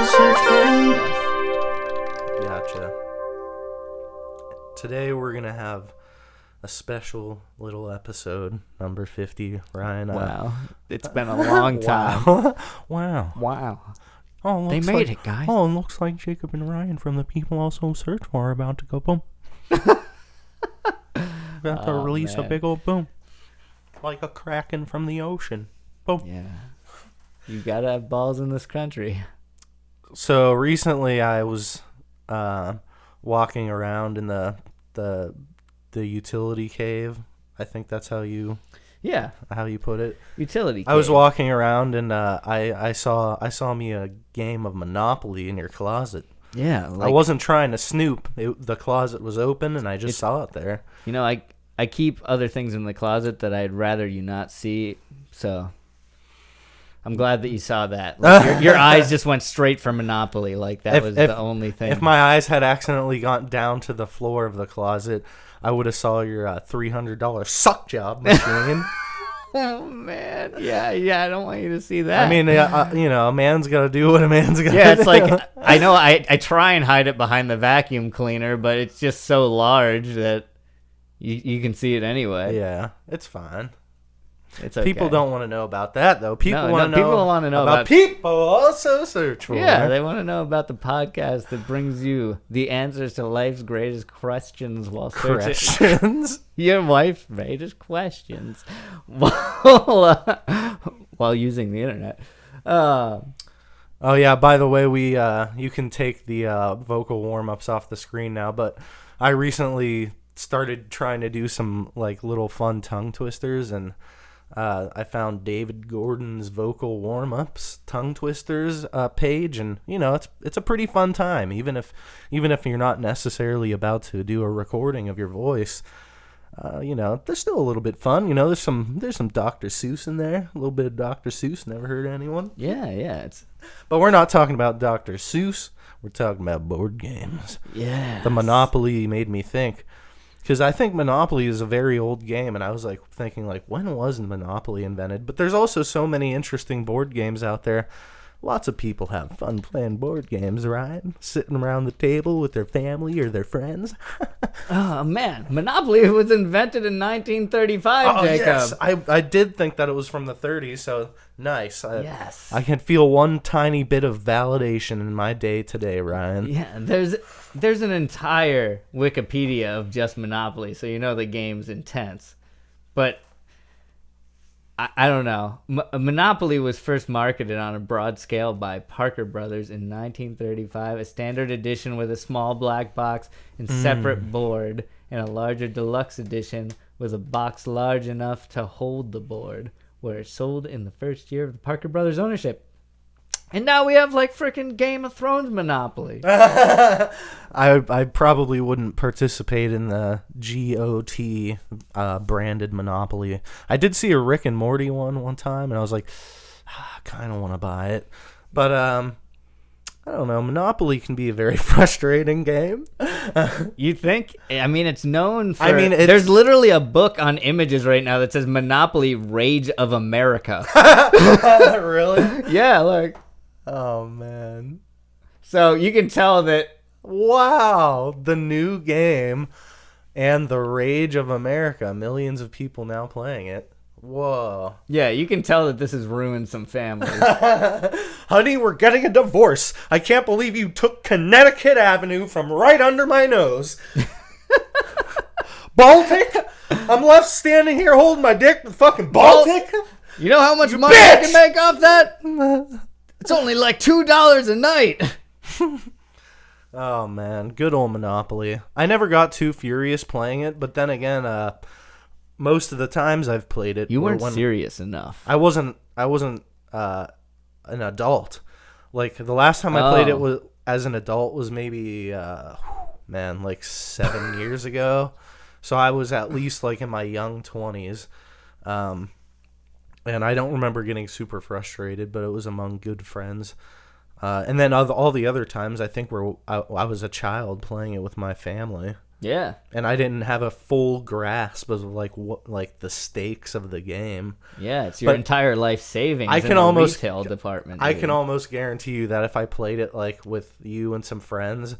also search for. Gotcha. Today we're going to have a special little episode, number 50, Ryan. Wow. It's been a long time. Wow. Oh, they made it, guys. Oh, it looks like Jacob and Ryan from the People Also Search For are about to go boom. About to release a big old boom. Like a kraken from the ocean. Boom. Yeah. You gotta have balls in this country. So recently I was walking around in the utility cave. I think that's how you put it. Utility cave. I was walking around and I saw me a game of Monopoly in your closet. Yeah. I wasn't trying to snoop. The closet was open and I just saw it there. You know, I keep other things in the closet that I'd rather you not see, so I'm glad that you saw that. Like your eyes just went straight for Monopoly. Like that was the only thing. If my eyes had accidentally gone down to the floor of the closet, I would have saw your $300 suck job machine. Oh man, yeah, I don't want you to see that. I mean, a man's got to do what a man's got to do. Yeah, it's like I know I try and hide it behind the vacuum cleaner, but it's just so large that you can see it anyway. Yeah, it's fine. It's okay. People don't want to know about that, though. People want to know about People Also Search For. Yeah, they want to know about the podcast that brings you the answers to life's greatest questions while searching. Your wife's greatest questions while using the internet. Oh yeah, by the way, you can take the vocal warm-ups off the screen now, but I recently started trying to do some like little fun tongue twisters, and I found David Gordon's vocal warm-ups tongue twisters page, and it's a pretty fun time, even if you're not necessarily about to do a recording of your voice. There's still a little bit fun. There's some Dr. Seuss in there, a little bit of Dr. Seuss. Never heard anyone. Yeah. But we're not talking about Dr. Seuss. We're talking about board games. Yeah. The Monopoly made me think. Because I think Monopoly is a very old game, and I was thinking, when was Monopoly invented? But there's also so many interesting board games out there. Lots of people have fun playing board games, right? Sitting around the table with their family or their friends. Oh, man. Monopoly was invented in 1935, Jacob. Yes. I did think that it was from the 30s, so nice. Yes. I can feel one tiny bit of validation in my day today, Ryan. Yeah, there's an entire Wikipedia of just Monopoly, so the game's intense. But I don't know. Monopoly was first marketed on a broad scale by Parker Brothers in 1935, a standard edition with a small black box and separate board, and a larger deluxe edition with a box large enough to hold the board, where it sold in the first year of the Parker Brothers ownership. And now we have frickin' Game of Thrones Monopoly. I probably wouldn't participate in the GOT branded Monopoly. I did see a Rick and Morty one time, and I was like, I kind of want to buy it. But I don't know. Monopoly can be a very frustrating game. You think? I mean, it's known for... there's literally a book on images right now that says Monopoly Rage of America. Really? Yeah, Oh, man. So you can tell that... Wow, the new game and the rage of America. Millions of people now playing it. Whoa. Yeah, you can tell that this has ruined some families. Honey, we're getting a divorce. I can't believe you took Connecticut Avenue from right under my nose. Baltic? I'm left standing here holding my dick with fucking Baltic? You know how much money I can make off that? It's only $2 a night. Oh, man. Good old Monopoly. I never got too furious playing it, but then again, most of the times I've played it... You weren't serious enough. I wasn't an adult. The last time I played it was as an adult was maybe, 7 years ago. So I was at least, in my young 20s. And I don't remember getting super frustrated, but it was among good friends. And then all the other times, I think I was a child playing it with my family. Yeah. And I didn't have a full grasp of like what like the stakes of the game. Yeah, it's your But entire life savings I in can the almost retail department. I dude. can almost guarantee you that if I played it like with you and some friends,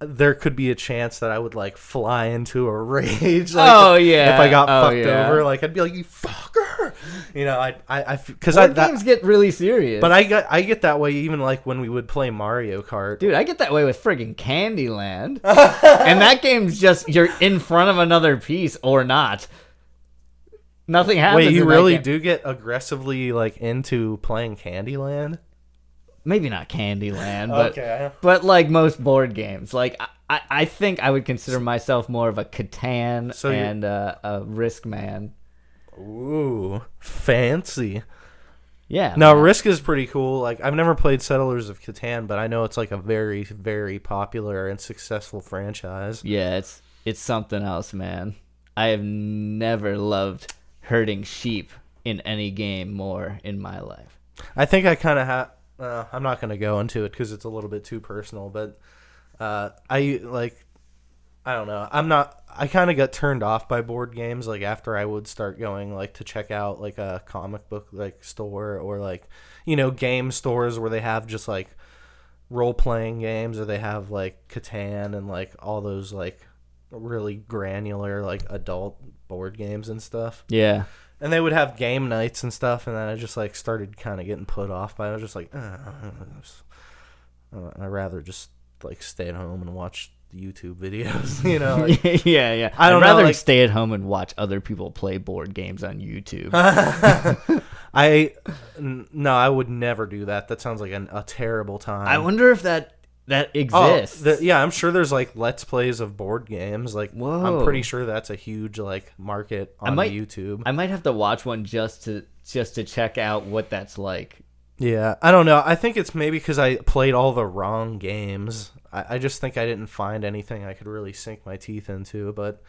there could be a chance that I would like fly into a rage. Like, Oh, yeah. if I got Oh, fucked yeah. over, like I'd be like, "You fucker," you know. Because Board games get really serious. but I get that way even like when we would play Mario Kart. Dude, I get that way with friggin' Candyland. And that game's just, you're in front of another piece or not. Nothing happens. Wait, you in that really game. do get aggressively like into playing Candyland? Maybe not Candyland, Okay. but like most board games. Like, I think I would consider myself more of a Catan So you're- and a Risk man. Ooh, fancy. Yeah. Now, man. Risk is pretty cool. Like, I've never played Settlers of Catan, but I know it's like a very, very popular and successful franchise. Yeah, it's something else, man. I have never loved herding sheep in any game more in my life. I think I kind of have. I'm not going to go into it because it's a little bit too personal, but I like. I don't know. I'm not. I kind of got turned off by board games like after I would start going like to check out like a comic book like store or like game stores where they have just like role playing games or they have like Catan and like all those like really granular like adult board games and stuff. Yeah. And they would have game nights and stuff, and then I just like started kind of getting put off by it. I was just like, I'd rather just like stay at home and watch YouTube videos, like, yeah. I don't I'd know, rather like- stay at home and watch other people play board games on YouTube. No, I would never do that. That sounds like a terrible time. I wonder if that exists. Yeah, I'm sure there's like Let's Plays of board games. Like, Whoa. I'm pretty sure that's a huge like market on YouTube. I might have to watch one just to check out what that's like. Yeah, I don't know. I think it's maybe because I played all the wrong games. I just think I didn't find anything I could really sink my teeth into. But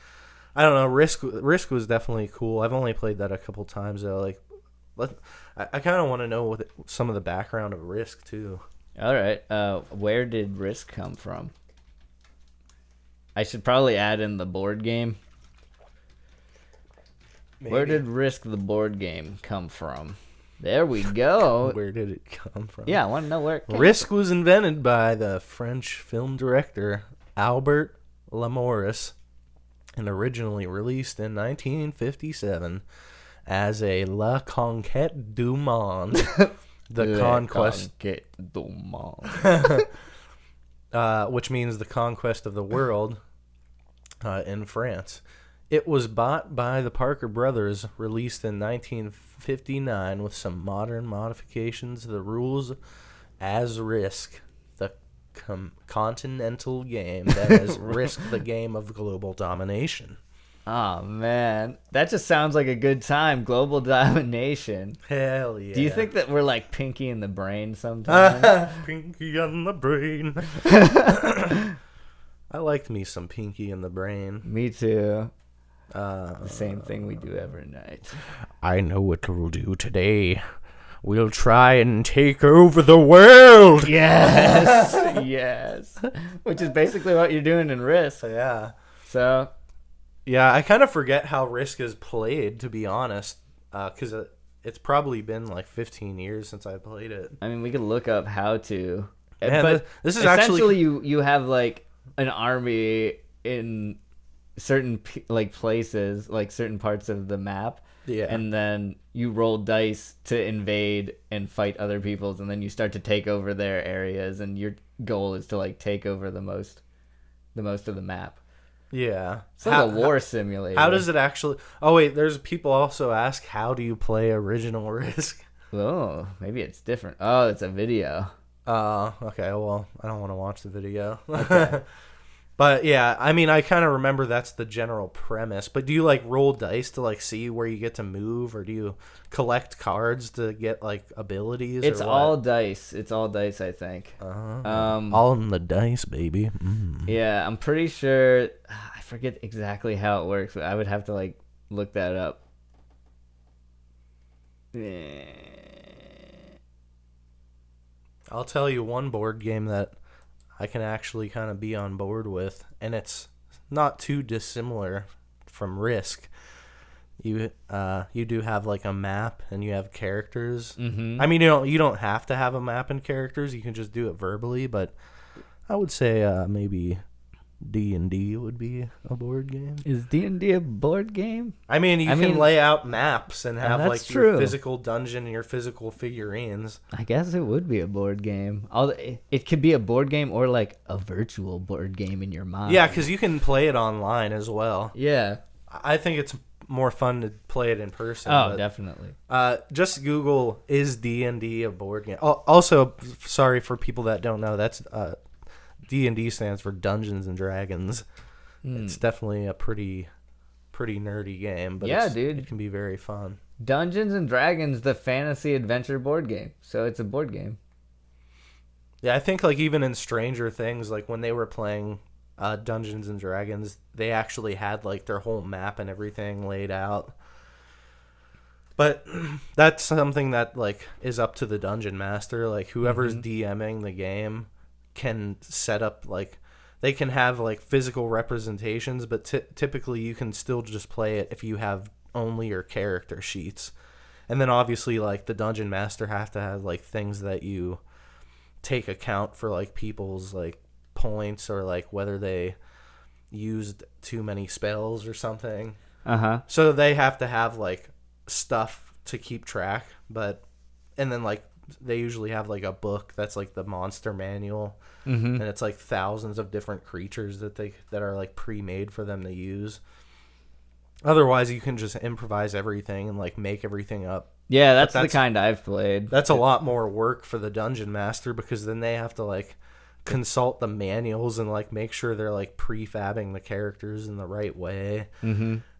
I don't know. Risk was definitely cool. I've only played that a couple times though. Like, I kind of want to know some of the background of Risk too. All right. Where did Risk come from? I should probably add in the board game. Maybe. Where did Risk the board game come from? There we go. Where did it come from? Yeah, I want to know where it came Risk was invented by the French film director Albert Lamouris and originally released in 1957 as a La Conquête du Monde, the conquest, du monde. which means the conquest of the world in France. It was bought by the Parker brothers, released in 1959 with some modern modifications to the rules as Risk, the continental game that has risked the game of global domination. Oh, man. That just sounds like a good time. Global domination. Hell yeah. Do you think that we're like Pinky in the Brain sometimes? Pinky in the brain. I liked me some Pinky in the Brain. Me too. The same thing we do every night. I know what we'll do today. We'll try and take over the world. Yes. Yes. Which is basically what you're doing in Risk. Yeah. So, Yeah, I kind of forget how Risk is played, to be honest, because it's probably been like 15 years since I played it. I mean, we could look up how to. Man, but this is essentially actually... you have like an army in certain like places, like certain parts of the map. Yeah. And then you roll dice to invade and fight other people's, and then you start to take over their areas, and your goal is to like take over the most of the map. Yeah. It's like a war simulator. How does it actually... Oh, wait, there's people also ask, how do you play original Risk? Oh, maybe it's different. Oh, it's a video. Okay, well, I don't want to watch the video. Okay. But yeah, I mean, I kind of remember that's the general premise. But do you like roll dice to like see where you get to move, or do you collect cards to get like abilities? It's or what? all dice. It's all dice, I think. All in the dice, baby. Yeah, I'm pretty sure. I forget exactly how it works, but I would have to like look that up. I'll tell you one board game that I can actually kind of be on board with, and it's not too dissimilar from Risk. You do have like a map and you have characters. Mm-hmm. I mean, you don't have to have a map and characters. You can just do it verbally. But I would say maybe D&D would be a board game. Is D&D a board game? I mean, you can lay out maps and have like your physical dungeon and your physical figurines. I guess it would be a board game. It could be a board game or like a virtual board game in your mind. Yeah, because you can play it online as well. Yeah. I think it's more fun to play it in person. Oh, definitely. Just Google, is D&D a board game? Also, sorry for people that don't know, that's D&D stands for Dungeons and Dragons. It's definitely a pretty nerdy game, but yeah, dude, it can be very fun. Dungeons and Dragons, the fantasy adventure board game. So it's a board game. Yeah, I think like even in Stranger Things, like when they were playing Dungeons and Dragons, they actually had like their whole map and everything laid out. But that's something that like is up to the dungeon master. Like whoever's DMing the game can set up like they can have like physical representations, but typically you can still just play it if you have only your character sheets. And then obviously like the dungeon master have to have like things that you take account for like people's like points or like whether they used too many spells or something. So they have to have like stuff to keep track, and then like they usually have like a book that's like the monster manual, and it's like thousands of different creatures that are like pre-made for them to use. Otherwise you can just improvise everything and like make everything up. Yeah, that's the kind I've played. That's a lot more work for the dungeon master, because then they have to like consult the manuals and like make sure they're like prefabbing the characters in the right way.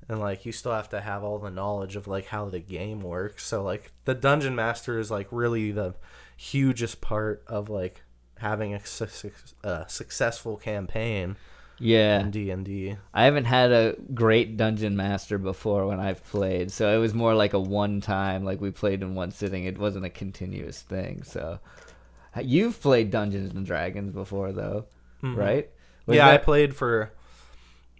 And like you still have to have all the knowledge of like how the game works. So like the dungeon master is like really the hugest part of like having a successful campaign. Yeah. In D&D. I haven't had a great dungeon master before when I've played, so it was more like a one time, like we played in one sitting. It wasn't a continuous thing. So you've played Dungeons and Dragons before though, right? I played for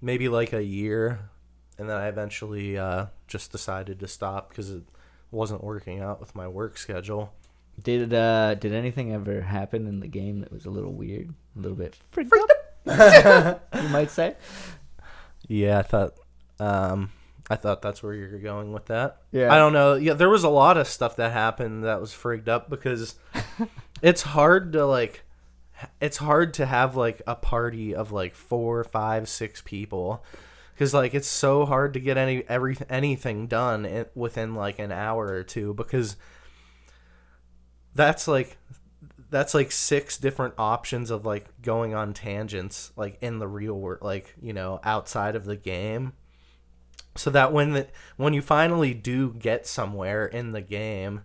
maybe like a year, and then I eventually just decided to stop because it wasn't working out with my work schedule. Did anything ever happen in the game that was a little weird, a little bit freaked up, you might say? Yeah, I thought that's where you're going with that. Yeah, I don't know. Yeah, there was a lot of stuff that happened that was frigged up because it's hard to have like a party of like 4, 5, 6 people. Because like it's so hard to get anything done within like an hour or two, because that's like 6 different options of like going on tangents like in the real world, like, you know, outside of the game. So that when you finally do get somewhere in the game,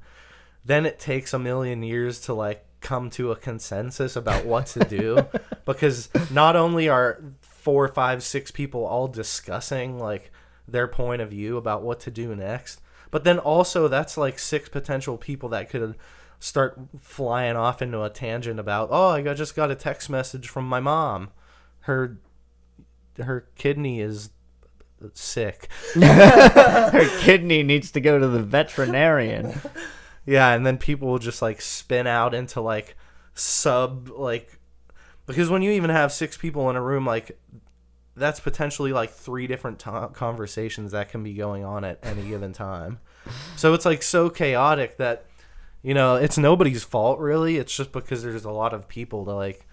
then it takes a million years to like come to a consensus about what to do. Because not only are 4, 5, 6 people all discussing like their point of view about what to do next, but then also that's like 6 potential people that could start flying off into a tangent about, oh, I just got a text message from my mom, her kidney is sick. Her kidney needs to go to the veterinarian. Yeah, and then people will just like spin out into like because when you even have 6 people in a room, like that's potentially like 3 different conversations that can be going on at any given time. So it's like so chaotic that, you know, it's nobody's fault really. It's just because there's a lot of people to like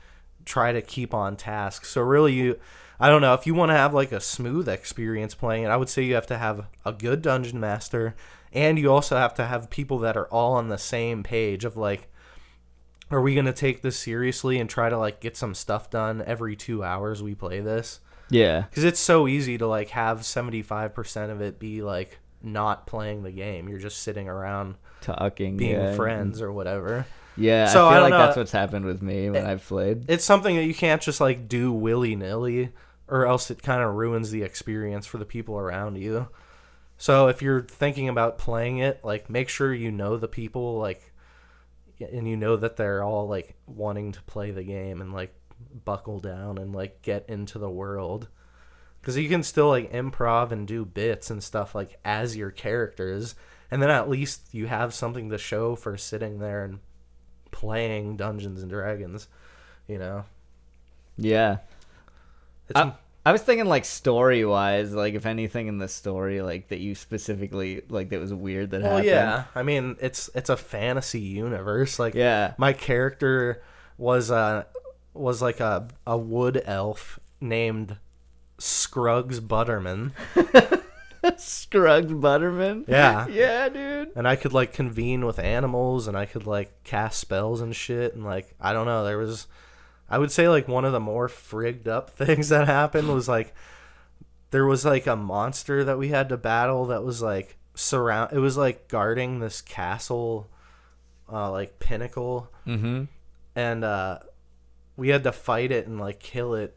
try to keep on task. So really I don't know, if you want to have like a smooth experience playing it, I would say you have to have a good dungeon master, and you also have to have people that are all on the same page of like, are we going to take this seriously and try to like get some stuff done every 2 hours we play this? Yeah. Because it's so easy to like have 75% of it be like not playing the game. You're just sitting around talking, being friends or whatever. Yeah, so I feel like that's what's happened with me when I've played. It's something that you can't just like do willy-nilly, or else it kind of ruins the experience for the people around you. So if you're thinking about playing it, like make sure you know the people, like, and you know that they're all like wanting to play the game and like buckle down and like get into the world. Because you can still like improv and do bits and stuff like as your characters, and then at least you have something to show for sitting there and playing Dungeons and Dragons, you know. Yeah. I was thinking like story wise, like if anything in the story like that you specifically like that was weird that happened. Yeah. I mean, it's a fantasy universe. Like, yeah, my character was like a wood elf named Scruggs Butterman. Scruggs Butterman. Yeah. Yeah, dude. And I could like convene with animals, and I could like cast spells and shit, and like I don't know, I would say like one of the more frigged up things that happened was like there was like a monster that we had to battle that was like it was like guarding this castle like pinnacle. Mm-hmm. And we had to fight it and like kill it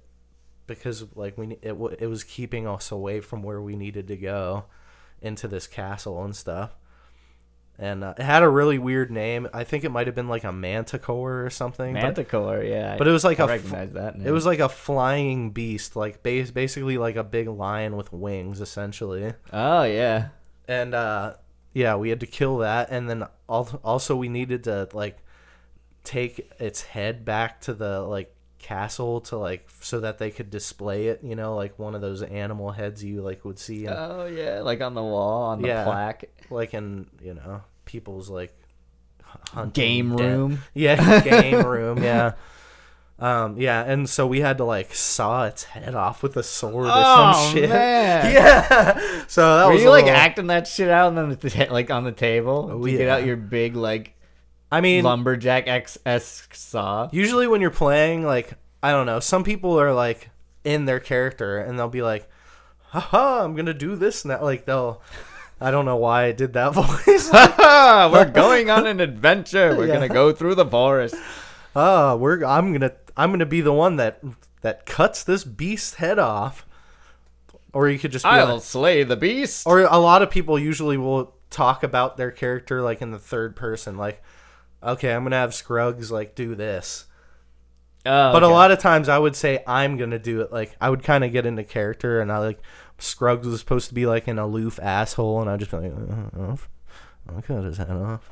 because like it was keeping us away from where we needed to go into this castle and stuff. And it had a really weird name. I think it might have been like a manticore or something. Manticore, yeah. But it was like I recognize that name. It was like a flying beast, like basically like a big lion with wings, essentially. Oh yeah. And yeah, we had to kill that, and then also we needed to like take its head back to the like castle to like so that they could display it, you know, like one of those animal heads you like would see oh yeah, like on the wall on the plaque, like in, you know, people's like game room. Yeah, game room. Yeah. Yeah, and so we had to like saw its head off with a sword or some shit. Man. Yeah. So that Were was you like acting that shit out and then like on the table? Oh, to get out your big like lumberjack XS saw. Usually when you're playing, like, I don't know, some people are like in their character and they'll be like, haha, I'm gonna do this now. Like I don't know why I did that voice. We're going on an adventure. We're gonna go through the forest. I'm gonna be the one that cuts this beast's head off. Or you could just be I'll slay the beast. Or a lot of people usually will talk about their character like in the third person, like, okay, I'm gonna have Scruggs like do this. But a lot of times I would say I'm gonna do it. Like I would kind of get into character, and I like Scruggs was supposed to be like an aloof asshole, and I'd just be like, I'll cut his head off.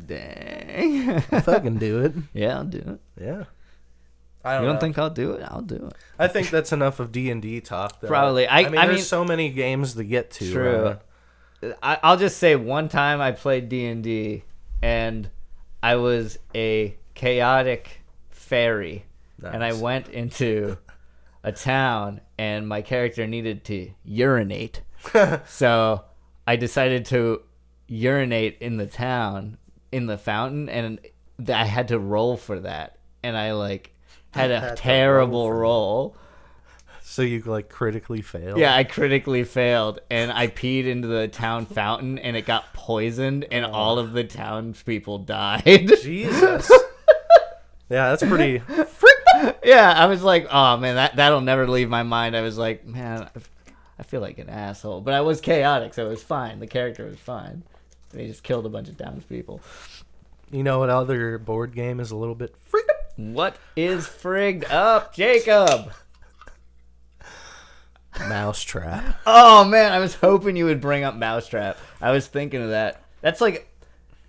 Dang. I'll fucking do it. Yeah, I'll do it. Yeah. You don't think I'll do it? I'll do it. I think that's enough of D&D talk, though. Probably. I mean, there's so many games to get to. True. I'll just say one time I played D&D, and I was a chaotic fairy. Nice. And I went into a town, and my character needed to urinate. So I decided to urinate in the town, in the fountain, and I had to roll for that. And I like had a terrible roll. So you like critically failed? Yeah, I critically failed, and I peed into the town fountain, and it got poisoned, and all of the townspeople died. Jesus. Yeah, that's pretty. Yeah, I was like, oh man, that'll never leave my mind. I was like, man, I feel like an asshole, but I was chaotic, so it was fine. The character was fine. They just killed a bunch of townspeople. You know what other board game is a little bit frigged up? What is frigged up, Jacob? Mousetrap. Oh man, I was hoping you would bring up Mousetrap. I was thinking of that. That's like,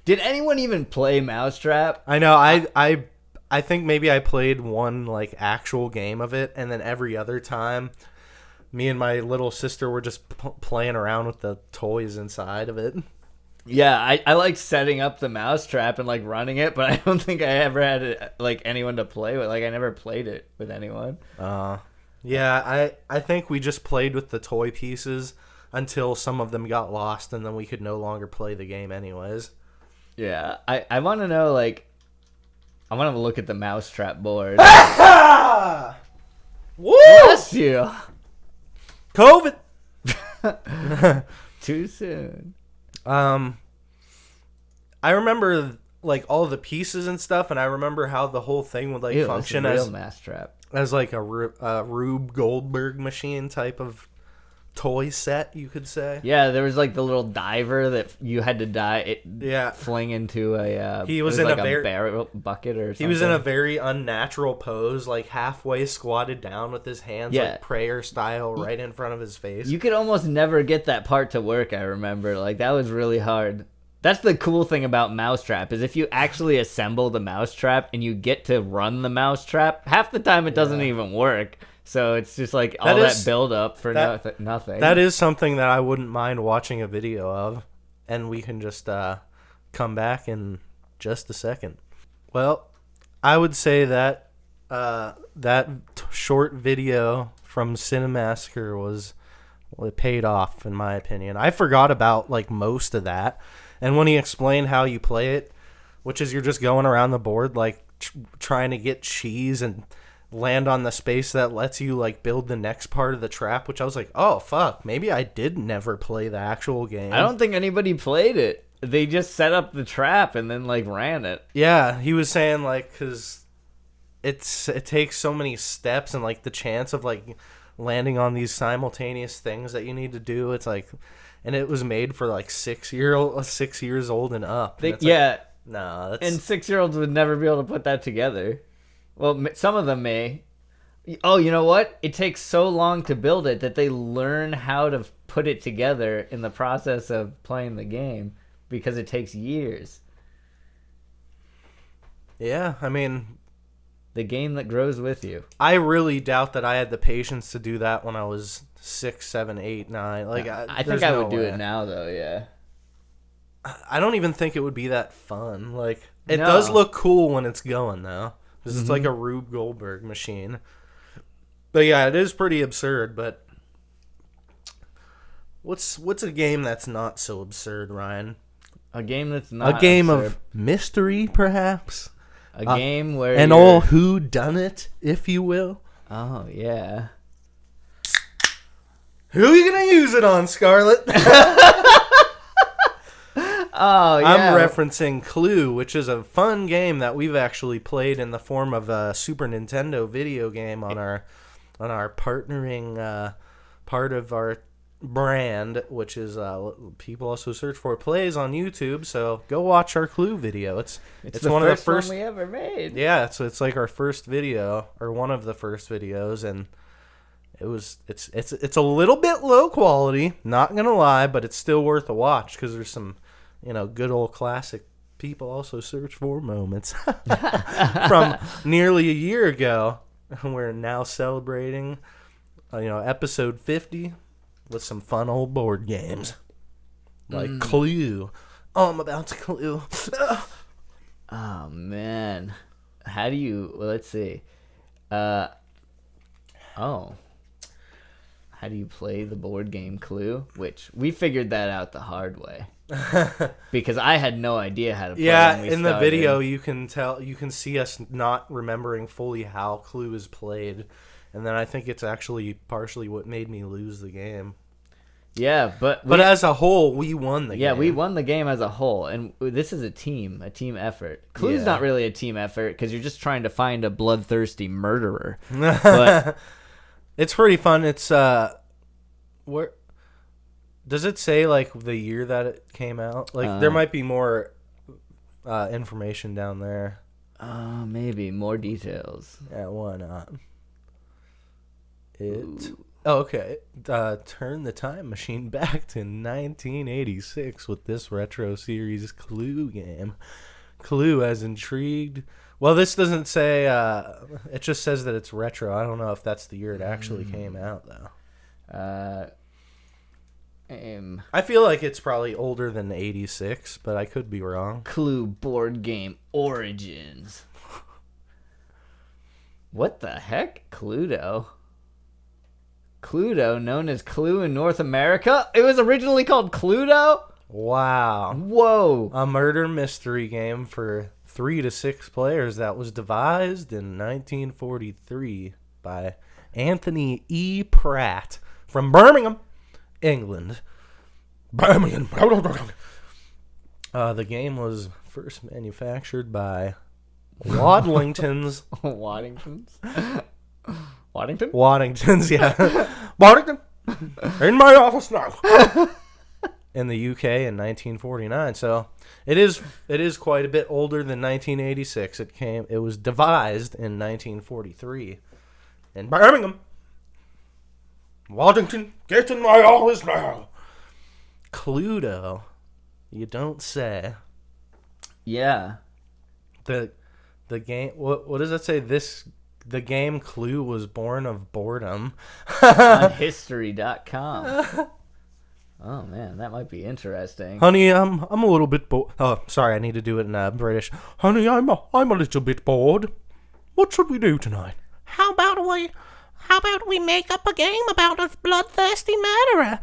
did anyone even play Mousetrap? I know. I think maybe I played one like actual game of it, and then every other time, me and my little sister were just playing around with the toys inside of it. Yeah, I like setting up the Mousetrap and like running it, but I don't think I ever had like anyone to play with. Like I never played it with anyone. Yeah, I think we just played with the toy pieces until some of them got lost, and then we could no longer play the game anyways. Yeah, I want to know, like, I want to look at the Mousetrap board. Woo! Bless you. COVID. Too soon. I remember like all the pieces and stuff, and I remember how the whole thing would like function as a as real Mousetrap. As like a Rube Goldberg machine type of toy set, you could say. Yeah, there was like the little diver that you had to fling into a. He was it in like a barrel bucket or something. He was in a very unnatural pose, like halfway squatted down with his hands, like prayer style, right in front of his face. You could almost never get that part to work. I remember, like that was really hard. That's the cool thing about Mousetrap is if you actually assemble the Mousetrap and you get to run the Mousetrap, half the time it doesn't even work. So it's just like that build up for nothing. That is something that I wouldn't mind watching a video of, and we can just come back in just a second. Well, I would say that that short video from Cinemassacre it paid off in my opinion. I forgot about like most of that. And when he explained how you play it, which is you're just going around the board like trying to get cheese and land on the space that lets you like build the next part of the trap, which I was like, oh fuck, maybe I did never play the actual game. I don't think anybody played it. They just set up the trap and then like ran it. Yeah, he was saying like because it takes so many steps and like the chance of like landing on these simultaneous things that you need to do. It's like. And it was made for like 6 years old and up. And no, and 6-year-olds would never be able to put that together. Well, some of them may. Oh, you know what? It takes so long to build it that they learn how to put it together in the process of playing the game because it takes years. Yeah, I mean, the game that grows with you. I really doubt that I had the patience to do that when I was 6, 7, 8, 9. Like I think I would do it now, though. Yeah. I don't even think it would be that fun. Like it does look cool when it's going though, because it's like a Rube Goldberg machine. But yeah, it is pretty absurd. But what's a game that's not so absurd, Ryan? A game that's not a game absurd. Of mystery, perhaps. A game where an old whodunit, if you will. Oh yeah. Who are you gonna use it on, Scarlett? Oh yeah. I'm referencing Clue, which is a fun game that we've actually played in the form of a Super Nintendo video game on our partnering part of our brand, which is people also search for plays on YouTube. So go watch our Clue video. It's one of the first one we ever made. Yeah, it's like our first video or one of the first videos, and it's a little bit low quality, not gonna lie, but it's still worth a watch because there's some good old classic people also search for moments from nearly a year ago. We're now celebrating episode 50 with some fun old board games like Clue. Oh, I'm about to Clue. Oh man, how do you? Well, let's see. How do you play the board game Clue? Which we figured that out the hard way because I had no idea how to play. Yeah, in the video you can see us not remembering fully how Clue is played, and then I think it's actually partially what made me lose the game. Yeah, but as a whole, we won the game. Yeah, we won the game as a whole, and this is a team effort. Clue's not really a team effort because you're just trying to find a bloodthirsty murderer. But it's pretty fun. It's where does it say like the year that it came out? Like there might be more information down there. Maybe more details. Yeah, why not? Oh, okay. Turn the time machine back to 1986 with this retro series Clue game. Clue has intrigued. Well, this doesn't say. It just says that it's retro. I don't know if that's the year it actually came out, though. I feel like it's probably older than 86, but I could be wrong. Clue board game origins. What the heck? Cluedo, known as Clue in North America? It was originally called Cluedo? Wow. Whoa. A murder mystery game for 3 to 6 players that was devised in 1943 by Anthony E. Pratt from Birmingham, England. Birmingham. The game was first manufactured by Waddingtons. Waddingtons? Waddington? Waddingtons, yeah. Waddington. In my office now. In the UK in 1949. So it is quite a bit older than 1986. It was devised in 1943 in Birmingham. Waddington, get in my office now. Cluedo. You don't say. Yeah. The game. What does that say? The game Clue was born of boredom. On history.com. Oh man, that might be interesting. Honey, I'm a little bit bored. Oh, sorry, I need to do it in British. Honey, I'm a little bit bored. What should we do tonight? How about we make up a game about a bloodthirsty murderer?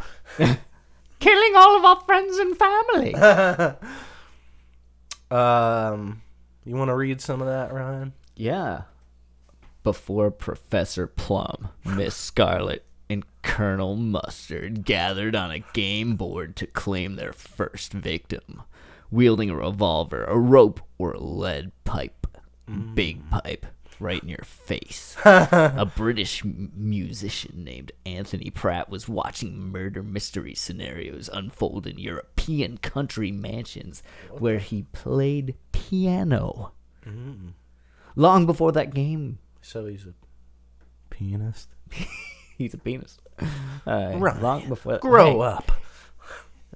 Killing all of our friends and family. You want to read some of that, Ryan? Yeah. Before Professor Plum, Miss Scarlet, and Colonel Mustard gathered on a game board to claim their first victim, wielding a revolver, a rope, or a lead pipe. Big pipe. Right in your face. A British musician named Anthony Pratt was watching murder mystery scenarios unfold in European country mansions where he played piano. Long before that game. So he's a pianist? He's a pianist. Right. Long before Grow up.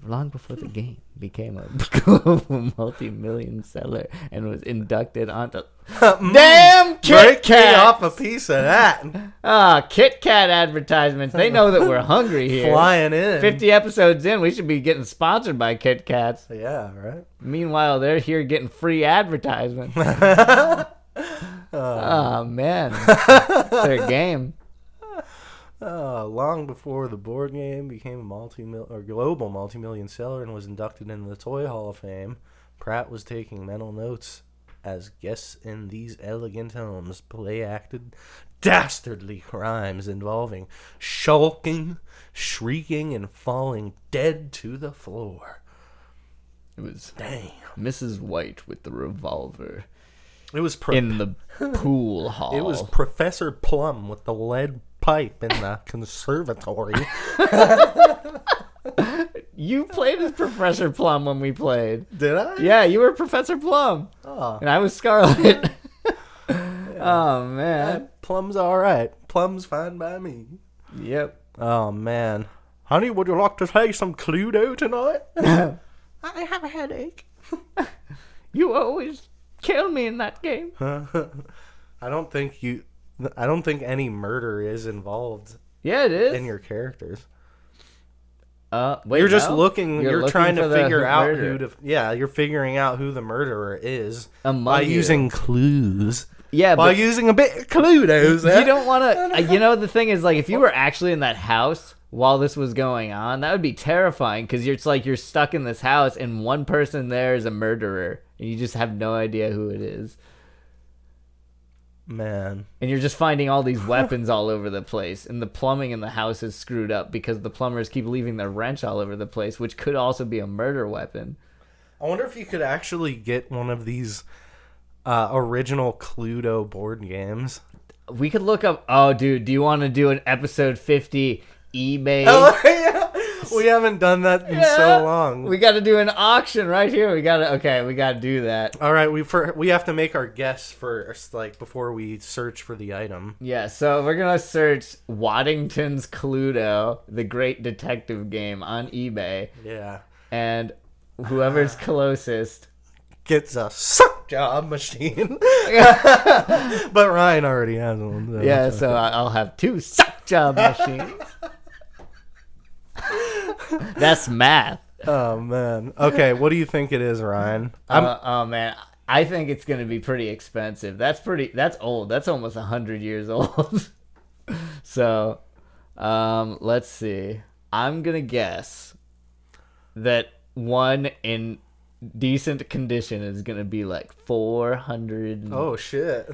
Long before the game became a global multi-million seller and was inducted onto damn Kit Break me Kat off a piece of that. Kit Kat advertisements. They know that we're hungry here. Flying in. 50 episodes in, we should be getting sponsored by Kit Kats. Yeah, right. Meanwhile, they're here getting free advertisements. Oh man, their game. Long before the board game became a global multi-million seller and was inducted into the Toy Hall of Fame, Pratt was taking mental notes as guests in these elegant homes play-acted dastardly crimes involving shulking, shrieking, and falling dead to the floor. It was Damn. Mrs. White with the revolver It was in the pool hall. It was Professor Plum with the lead pipe in the conservatory. You played as Professor Plum when we played. Did I? Yeah, you were Professor Plum. Oh. And I was Scarlet. Oh, man. Plum's alright. Plum's fine by me. Yep. Oh, man. Honey, would you like to play some Cluedo tonight? I have a headache. You always kill me in that game. I don't think any murder is involved Yeah, it is. in your characters. Wait, You're just no? looking. You're looking trying to for the figure out murderer. who to. Yeah, you're figuring out who the murderer is Among by you. using clues. Yeah, By but using a bit of Cluedos. you don't want to. You know, the thing is, like, if you were actually in that house while this was going on, that would be terrifying because it's like you're stuck in this house and one person there is a murderer and you just have no idea who it is. Man. And you're just finding all these weapons all over the place. And the plumbing in the house is screwed up because the plumbers keep leaving their wrench all over the place, which could also be a murder weapon. I wonder if you could actually get one of these original Cluedo board games. We could look up... Oh, dude, do you want to do an episode 50 eBay? Oh, yeah. We haven't done that in so long. We got to do an auction right here. We got to do that. All right, we have to make our guess first, like before we search for the item. Yeah, so we're going to search Waddington's Cluedo, the great detective game, on eBay. Yeah. And whoever's closest Gets a suck job machine. But Ryan already has one. Yeah, so I'll have 2 suck job machines. That's math. Oh, man. Okay, what do you think it is, Ryan? Oh man, I think it's gonna be pretty expensive. That's old. That's almost 100 years old. So, let's see. I'm gonna guess that one in decent condition is gonna be like $410. Oh, shit.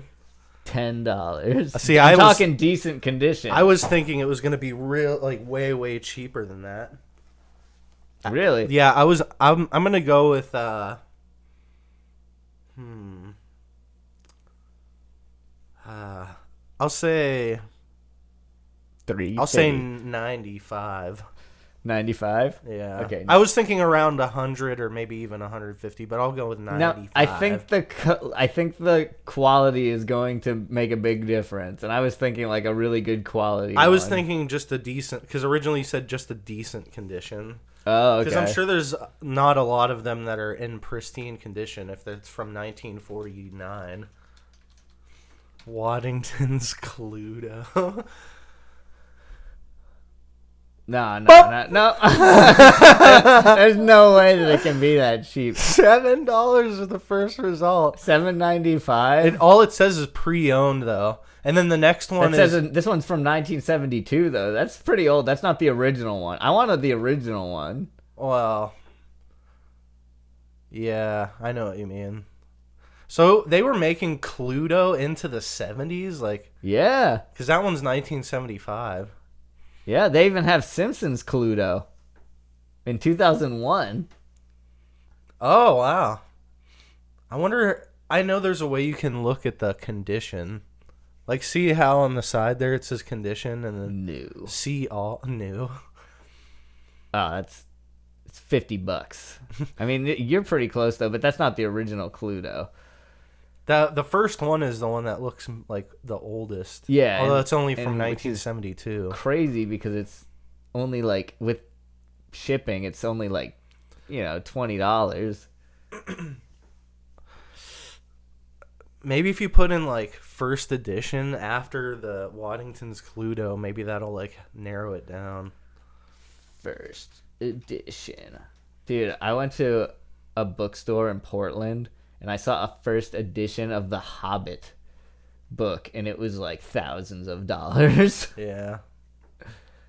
See, I'm talking decent condition. I was thinking it was going to be real, like way, way cheaper than that. Really? Yeah, I'm going to go with, I'll say 350. I'll say 95. 95. Yeah. Okay. I was thinking around 100 or maybe even 150, but I'll go with 95. Now, I think the quality is going to make a big difference, and I was thinking like a really good quality. I was one. thinking just a decent, because originally you said just a decent condition. Oh, okay. Because I'm sure there's not a lot of them that are in pristine condition if it's from 1949. Waddington's Cluedo. No. There's no way that it can be that cheap. $7 is the first result. $7.95. And all it says is pre-owned though, and then the next one This one's from 1972 though. That's pretty old. That's not the original one. I wanted the original one. Well, yeah, I know what you mean. So they were making Cluedo into the 70s, like Yeah. because that one's 1975. Yeah, they even have Simpsons Cluedo in 2001. Oh wow! I wonder. I know there's a way you can look at the condition, like see how on the side there it says condition, and then New. see all new. Oh, it's $50. I mean, you're pretty close though, but that's not the original Cluedo. The first one is the one that looks like the oldest. Yeah, although it's only from which is 1972. Crazy because it's only like with shipping, it's only like $20. Maybe if you put in like first edition after the Waddington's Cluedo, maybe that'll like narrow it down. First edition. Dude, I went to a bookstore in Portland and I saw a first edition of The Hobbit book, and it was like thousands of dollars. Yeah.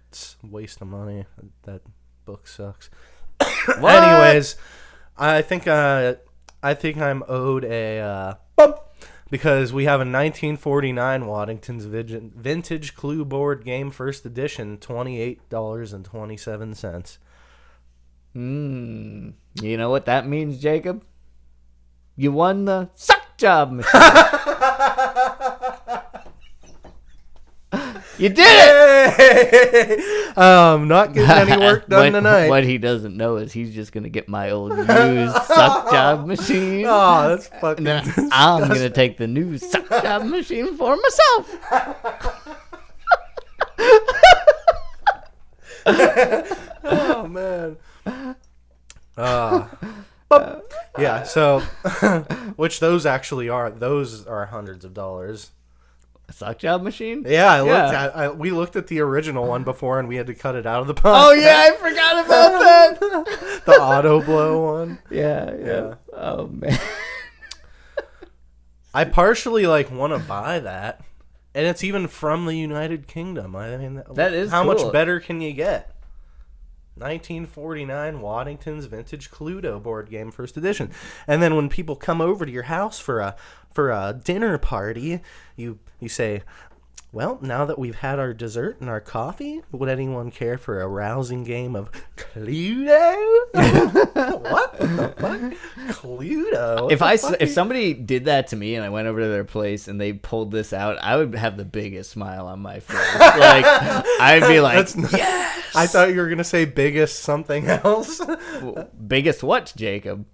It's a waste of money. That book sucks. What? Anyways, I think I'm owed a bump because we have a 1949 Waddington's Vintage Clue Board Game First Edition, $28.27. You know what that means, Jacob? You won the suck job machine. You did it! Not getting any work done tonight. What he doesn't know is he's just going to get my old used suck job machine. Oh, that's fucking And then I'm going to take the new suck job machine for myself. Oh, man. Yeah, so, which those actually are. Those are hundreds of dollars. A suck job machine? Yeah, we looked at the original one before, and we had to cut it out of the podcast. Oh, yeah, I forgot about that. The auto blow one. Yeah. Oh, man. I partially want to buy that, and it's even from the United Kingdom. I mean, that is how cool. much better can you get? 1949 Waddington's Vintage Cluedo Board Game First Edition. And then when people come over to your house for a dinner party, you say, well, now that we've had our dessert and our coffee, would anyone care for a rousing game of Cluedo? What the fuck? Cluedo? If somebody did that to me and I went over to their place and they pulled this out, I would have the biggest smile on my face. Like, I'd be like, yes! I thought you were going to say biggest something else. Biggest what, Jacob?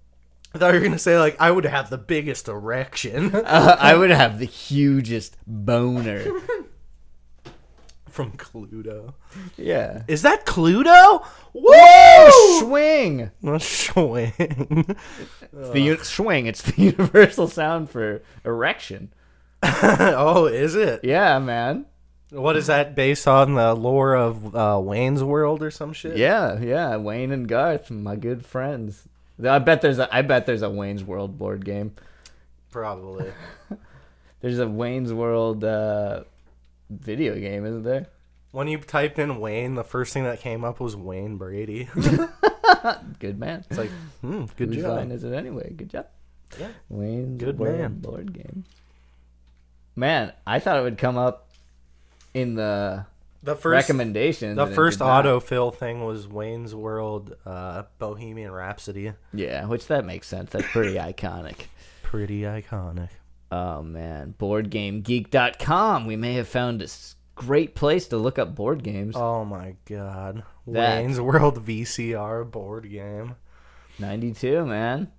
I thought you were going to say, I would have the biggest erection. I would have the hugest boner. From Cluedo. Yeah. Is that Cluedo? Whoa! Swing! Swing. Swing. It's the universal sound for erection. Oh, is it? Yeah, man. What is that based on the lore of Wayne's World or some shit? Yeah. Wayne and Garth, my good friends. I bet there's a Wayne's World board game. Probably. There's a Wayne's World video game, isn't there? When you typed in Wayne, the first thing that came up was Wayne Brady. Good man. It's like, good Whose job. line is it anyway? Good job. Yeah. Wayne's Good World man. board game. Man, I thought it would come up in the recommendations. The and it first did not. autofill thing was Wayne's World Bohemian Rhapsody. Yeah, which that makes sense. That's pretty iconic. Pretty iconic. Oh, man. BoardGameGeek.com. We may have found a great place to look up board games. Oh my god. That. Wayne's World VCR board game. 92, man.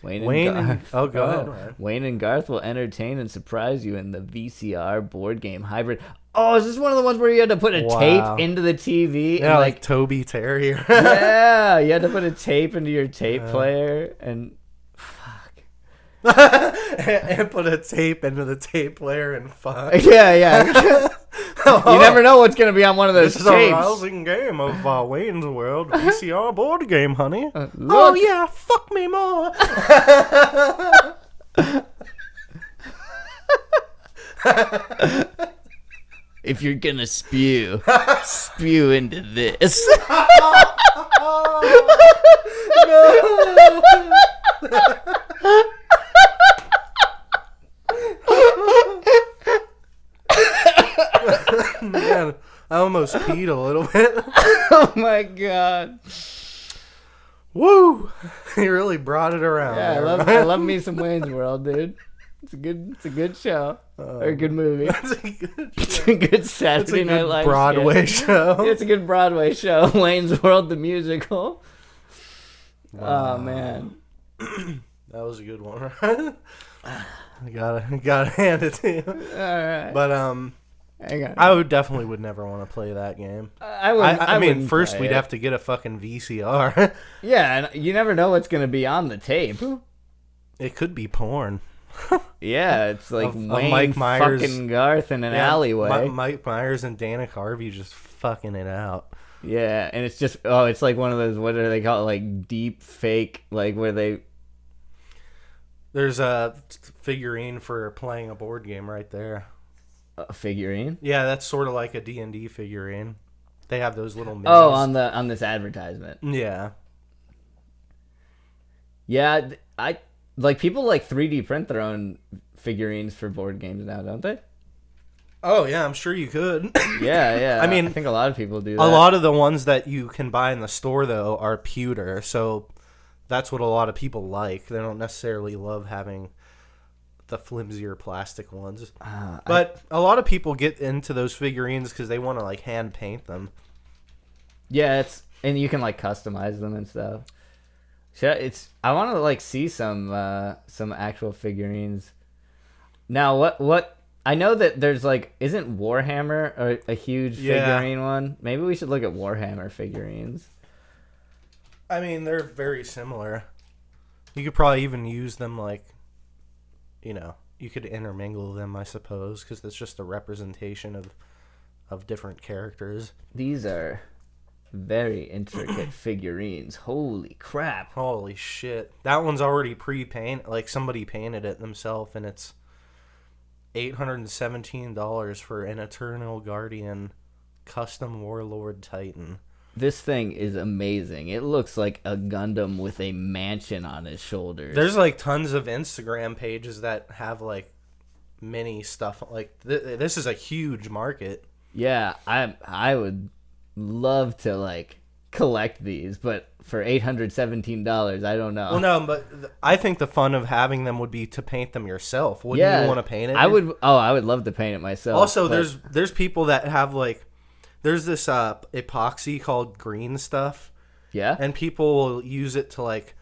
Wayne and go ahead, man. Wayne and Garth will entertain and surprise you in the VCR board game hybrid. Oh, is this one of the ones where you had to put a tape into the TV? Yeah, and like Toby Terrier. Yeah, you had to put a tape into your tape player and fuck. And put a tape into the tape player and fuck. Yeah. You never know what's going to be on one of those This tapes. is a rousing game of Wayne's World VCR board game, honey. Oh yeah, fuck me more. If you're going to spew, spew into this. Man, I almost peed a little bit. Oh my god. Woo! He really brought it around. Yeah, there, I love me some Wayne's World, dude. It's a good show. Or a good movie. It's a good Saturday Night Live Broadway show. It's a good Broadway show. Wayne's World the musical. Wow. Oh man. That was a good one, right? I gotta hand it to you. Alright. But I would never want to play that game. I mean, first we'd have to get a fucking VCR. Yeah, and you never know what's gonna be on the tape. It could be porn. Yeah, it's like Of Wayne Mike Myers, fucking Garth in an alleyway. Mike Myers and Dana Carvey just fucking it out. Yeah, and it's just it's like one of those, what do they call it, like deep fake, like where they. There's a figurine for playing a board game right there. A figurine? Yeah, that's sort of like a D&D figurine. They have those little minis. Oh, on this advertisement. Yeah. Yeah, people like 3D print their own figurines for board games now, don't they? Oh, yeah, I'm sure you could. Yeah. I mean, I think a lot of people do that. A lot of the ones that you can buy in the store, though, are pewter, so that's what a lot of people like. They don't necessarily love having the flimsier plastic ones. But a lot of people get into those figurines because they want to, like, hand paint them. Yeah, and you can, like, customize them and stuff. I want to, like, see some actual figurines. Now, what I know that there's, like, isn't Warhammer a huge figurine one? Maybe we should look at Warhammer figurines. I mean, they're very similar. You could probably even use them, like, you could intermingle them, I suppose, because it's just a representation of different characters. These are very intricate figurines. Holy crap. Holy shit. That one's already pre-painted. Like, somebody painted it themselves, and it's $817 for an Eternal Guardian custom Warlord Titan. This thing is amazing. It looks like a Gundam with a mansion on his shoulders. There's, like, tons of Instagram pages that have, like, mini stuff. Like, this is a huge market. Yeah, I would love to, like, collect these, but for $817, I don't know. Well, no, but I think the fun of having them would be to paint them yourself. Wouldn't you want to paint it? I would love to paint it myself. Also, there's people that have, like, there's this epoxy called green stuff. Yeah? And people will use it to, like,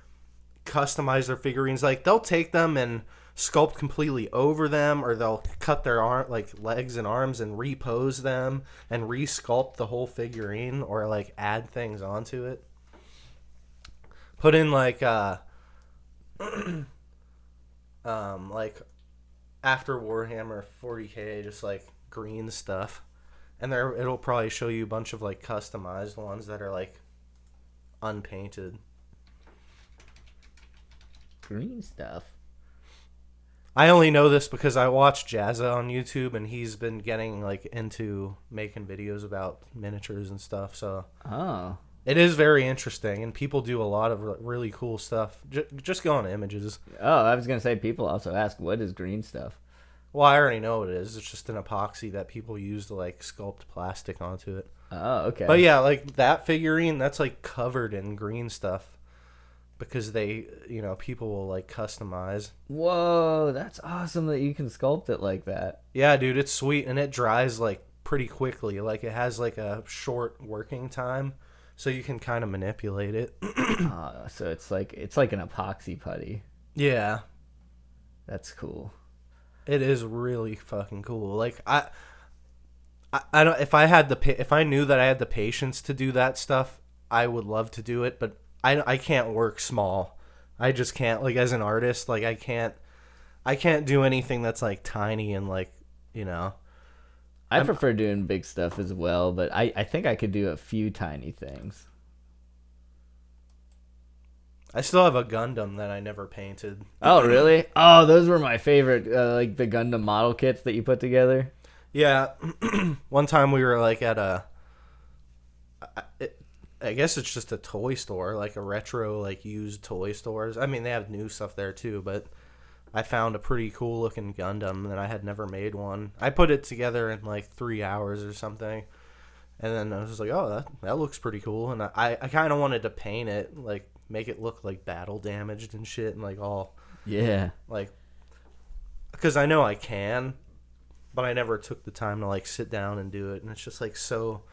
customize their figurines. Like, they'll take them and sculpt completely over them, or they'll cut their legs and arms and repose them and resculpt the whole figurine, or, like, add things onto it. Put in, like, like, after Warhammer 40K, just, like, green stuff. And it'll probably show you a bunch of, like, customized ones that are, like, unpainted. Green stuff. I only know this because I watch Jazza on YouTube, and he's been getting, like, into making videos about miniatures and stuff. So it is very interesting, and people do a lot of really cool stuff. Just go on Images. Oh, I was gonna say, people also ask, what is green stuff? Well, I already know what it is. It's just an epoxy that people use to, like, sculpt plastic onto it. Oh, okay. But yeah, like, that figurine, that's, like, covered in green stuff because people will, like, customize. Whoa, that's awesome that you can sculpt it like that. Yeah, dude, it's sweet, and it dries, like, pretty quickly. Like it has like a short working time, so you can kind of manipulate it. So it's like an epoxy putty. Yeah, That's cool. it is really fucking cool. Like I don't, if I knew that I had the patience to do that stuff, I would love to do it, but I can't work small. I just can't, like, as an artist, like I can't do anything that's like tiny and like, you know. I prefer doing big stuff as well, but I think I could do a few tiny things. I still have a Gundam that I never painted. Oh, really? Oh, those were my favorite, like the Gundam model kits that you put together. Yeah, one time we were like at I guess it's just a toy store, like a retro, like used toy stores. I mean, they have new stuff there too, but I found a pretty cool looking Gundam and I had never made one. I put it together in like 3 hours or something. And then I was just like, oh, that looks pretty cool. And I kind of wanted to paint it, like make it look like battle damaged and shit and like all. Yeah. Like, because I know I can, but I never took the time to like sit down and do it. And it's just like so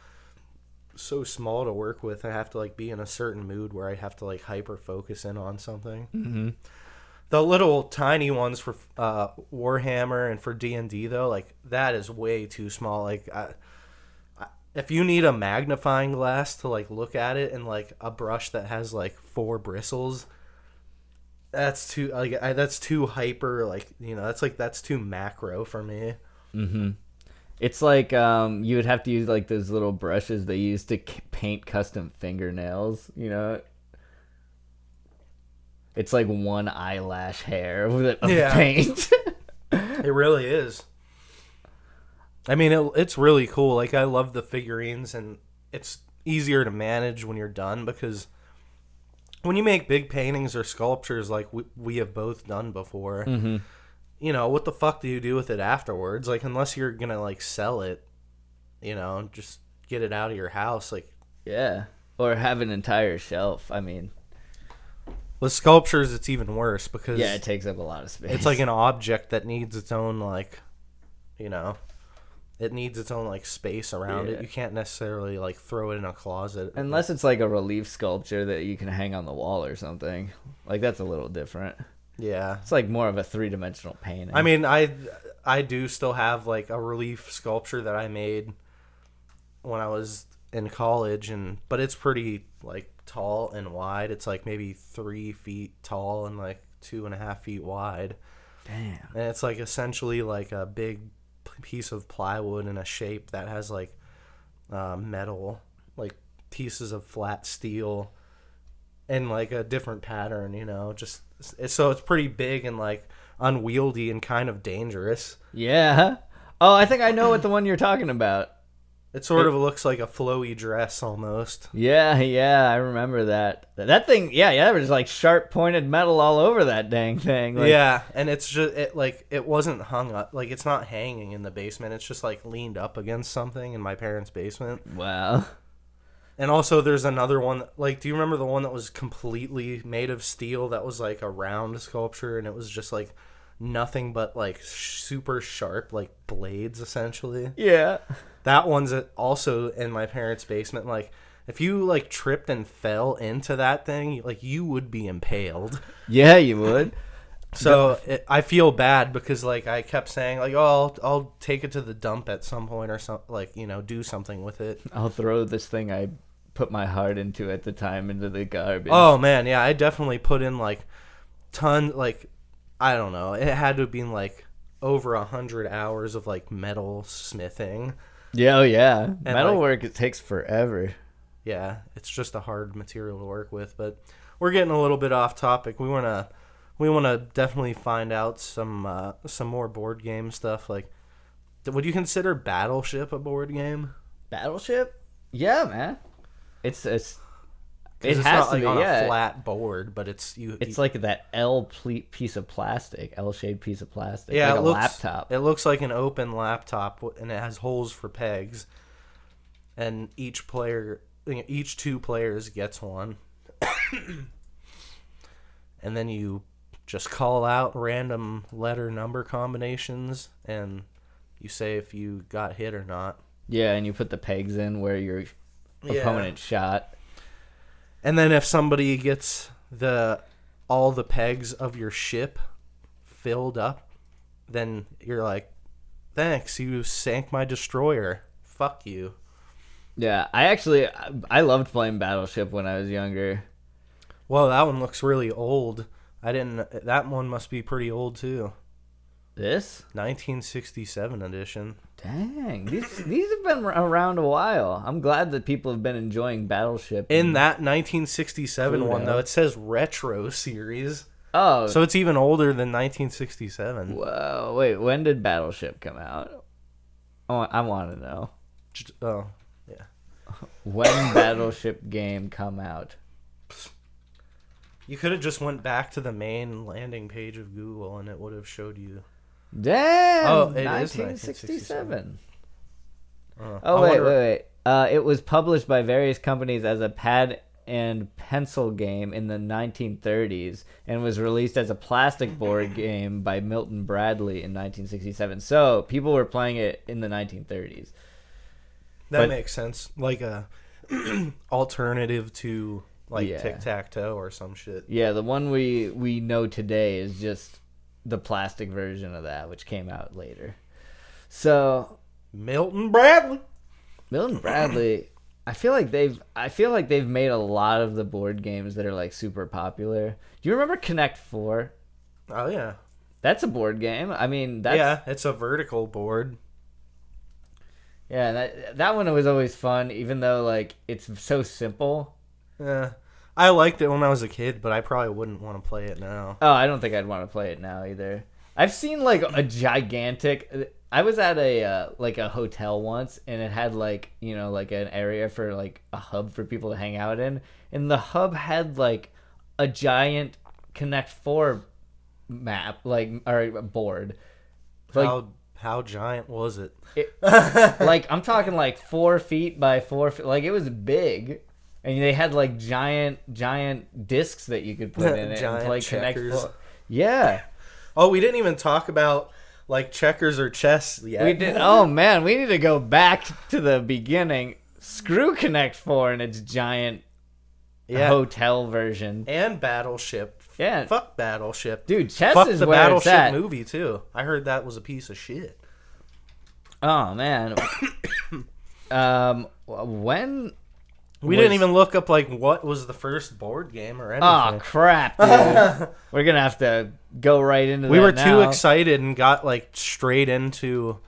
small to work with. I have to like be in a certain mood where I have to like hyper focus in on something. Mm-hmm. The little tiny ones for Warhammer and for D&D though, like that is way too small. Like if you need a magnifying glass to like look at it and like a brush that has like 4 bristles, that's too that's too hyper, like, you know, that's too macro for me. Mm-hmm. It's like you would have to use like those little brushes they use to paint custom fingernails, you know? It's like one eyelash hair of paint. It really is. I mean, it's really cool. Like, I love the figurines, and it's easier to manage when you're done, because when you make big paintings or sculptures like we have both done before, Mm-hmm. you know, what the fuck do you do with it afterwards? Like, unless you're gonna like sell it, you know, just get it out of your house. Like, Yeah. Or have an entire shelf. I mean, with sculptures, it's even worse because yeah, it takes up a lot of space. it's like an object that needs its own, like, you know, it needs its own like space around it. Yeah. You can't necessarily like throw it in a closet. Unless it's like a relief sculpture that you can hang on the wall or something. Like, that's a little different. Yeah. It's like more of a 3-dimensional painting. I mean, I do still have like a relief sculpture that I made when I was in college, but it's pretty like tall and wide. It's like maybe 3 feet tall and like 2.5 feet wide. Damn. And it's like essentially like a big piece of plywood in a shape that has like metal, like pieces of flat steel and like a different pattern, you know, just so it's pretty big and like unwieldy and kind of dangerous. Yeah. Oh, I think I know what the one you're talking about. It sort of looks like a flowy dress almost. Yeah, I remember that. That thing, yeah, there was like sharp pointed metal all over that dang thing. Like, Yeah, and it's just it wasn't hung up, like it's not hanging in the basement. It's just like leaned up against something in my parents' basement. Wow. And also there's another one, like, do you remember the one that was completely made of steel that was like a round sculpture and it was just like nothing but like super sharp like blades essentially? Yeah. That one's also in my parents' basement. Like, if you like tripped and fell into that thing, like you would be impaled. Yeah, you would. So I feel bad because like I kept saying like, oh, I'll take it to the dump at some point or something, like, you know, do something with it. I'll throw this thing I put my heart into at the time into the garbage. Oh man, yeah, I definitely put in like like, I don't know, it had to have been like over 100 hours of like metal smithing. Yeah, oh yeah. And, Metalwork, it takes forever. Yeah, it's just a hard material to work with. But we're getting a little bit off topic. We wanna definitely find out some more board game stuff. Like, would you consider Battleship a board game? Battleship? Yeah, man. It has not to like be, on yeah. a flat board, but it's like that piece of plastic, L-shaped piece of plastic. Yeah, like it a looks, laptop. It looks like an open laptop, and it has holes for pegs. And each 2 players gets one. And then you just call out random letter number combinations, and you say if you got hit or not. Yeah, and you put the pegs in where your opponent shot. And then if somebody gets all the pegs of your ship filled up, then you're like, thanks, you sank my destroyer. Fuck you. Yeah, I loved playing Battleship when I was younger. Well, that one looks really old. That one must be pretty old too. This? 1967 edition. Dang, these have been around a while. I'm glad that people have been enjoying Battleship. In that 1967 Pluto. one, though, it says Retro Series. Oh. So it's even older than 1967. Whoa, wait, when did Battleship come out? Oh, I want to know. Oh, yeah. When Battleship game come out? You could have just went back to the main landing page of Google and it would have showed you. Damn! Oh, it is 1967. 1967. Oh, wait. It was published by various companies as a pad and pencil game in the 1930s and was released as a plastic board game by Milton Bradley in 1967. So people were playing it in the 1930s. That makes sense. Like a alternative to tic-tac-toe or some shit. Yeah, the one we know today is just the plastic version of that, which came out later. So Milton Bradley. I feel like they've made a lot of the board games that are like super popular. Do you remember Connect 4? Oh yeah. That's a board game. I mean, it's a vertical board. Yeah, that one was always fun, even though like it's so simple. Yeah. I liked it when I was a kid, but I probably wouldn't want to play it now. Oh, I don't think I'd want to play it now either. I've seen like a gigantic. I was at a hotel once, and it had like an area for like a hub for people to hang out in, and the hub had like a giant Connect 4 map, or board. Like, how giant was it? Like I'm talking like 4 feet by 4 feet. Like it was big. And they had like giant discs that you could put in it and play checkers. Connect 4. Yeah. Oh, we didn't even talk about like checkers or chess yet. We did. Oh man, we need to go back to the beginning. Screw Connect 4 and its giant hotel version. And Battleship. Yeah. Fuck Battleship. Dude, chess Fuck is the where Battleship it's at. movie too. I heard that was a piece of shit. Oh man. When we didn't even look up like what was the first board game or anything. Oh crap, dude. We're gonna have to go right into we that were now. too excited and got like straight into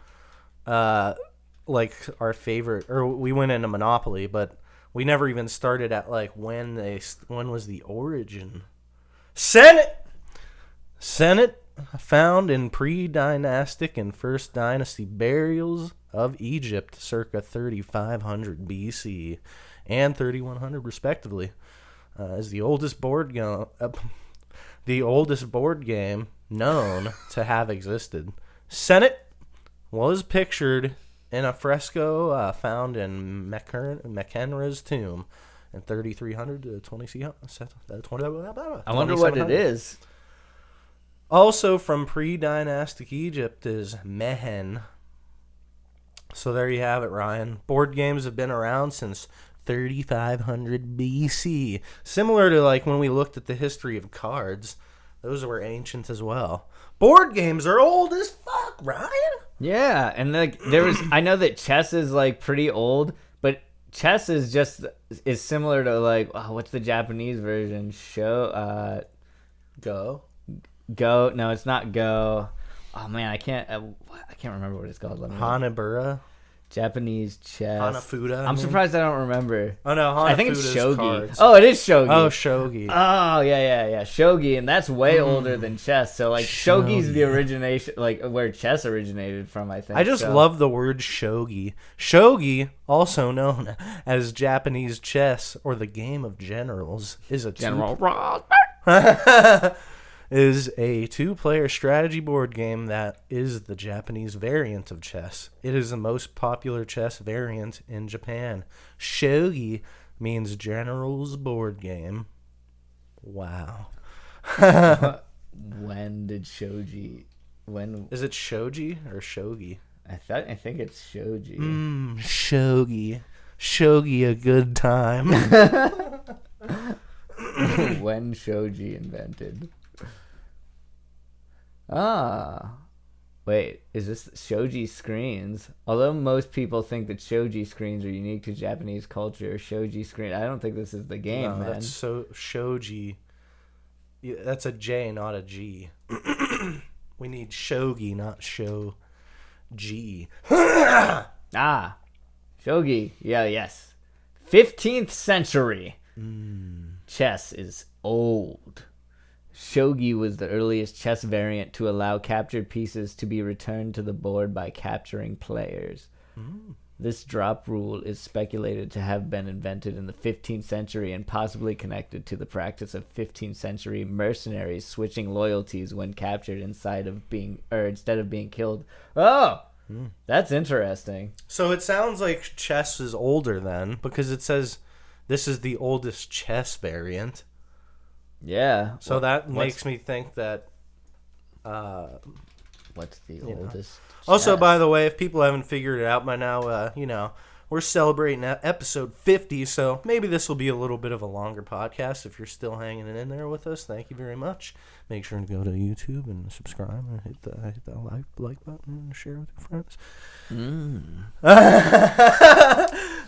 like our favorite, or we went into Monopoly, but we never even started at like when was the origin. Senate found in pre-dynastic and first dynasty burials of Egypt circa 3500 BC and 3100 respectively, is the oldest board game known to have existed. Senate was pictured in a fresco found in Meqenra's tomb in 3300 to 20. I wonder what it is. Also from pre-dynastic Egypt is Mehen. So there you have it, Ryan. Board games have been around since 3500 BC. Similar to like when we looked at the history of cards, those were ancient as well. Board games are old as fuck, Ryan. Yeah, and like I know that chess is like pretty old, but chess is similar to like what's the Japanese version? Go. No, it's not Go. Oh man, I can't remember what it's called. Hanabura. Japanese chess. Hanafuda. I'm surprised I don't remember. Oh no, I think it's shogi. Cards. Oh, it is shogi. Oh, shogi. Oh yeah, shogi, and that's way older than chess. So like shogi's the origination, like where chess originated from. I think. I just love the word shogi. Shogi, also known as Japanese chess or the game of generals, is a is a two-player strategy board game that is the Japanese variant of chess. It is the most popular chess variant in Japan. Shogi means general's board game. Wow. When did shogi? When is it shogi or shogi? I think it's shogi. Shogi. Shogi, a good time. When shogi invented. Ah. Wait, is this shogi screens? Although most people think that shogi screens are unique to Japanese culture, shogi screen, I don't think this is the game, No, man. that's shogi. Yeah, that's a J, not a G. We need shogi, not shogi. Ah, shogi. Yeah, yes. 15th century. Chess is old. Shogi was the earliest chess variant to allow captured pieces to be returned to the board by capturing players. This drop rule is speculated to have been invented in the 15th century and possibly connected to the practice of 15th century mercenaries switching loyalties when captured instead of being killed. Oh, that's interesting. So it sounds like chess is older then, because it says this is the oldest chess variant. Yeah. So that makes me think that... What's the oldest? Also, chess? by the way, if people haven't figured it out by now, we're celebrating episode 50, so maybe this will be a little bit of a longer podcast. If you're still hanging in there with us, thank you very much. Make sure to go to YouTube and subscribe and hit that like button and share with your friends.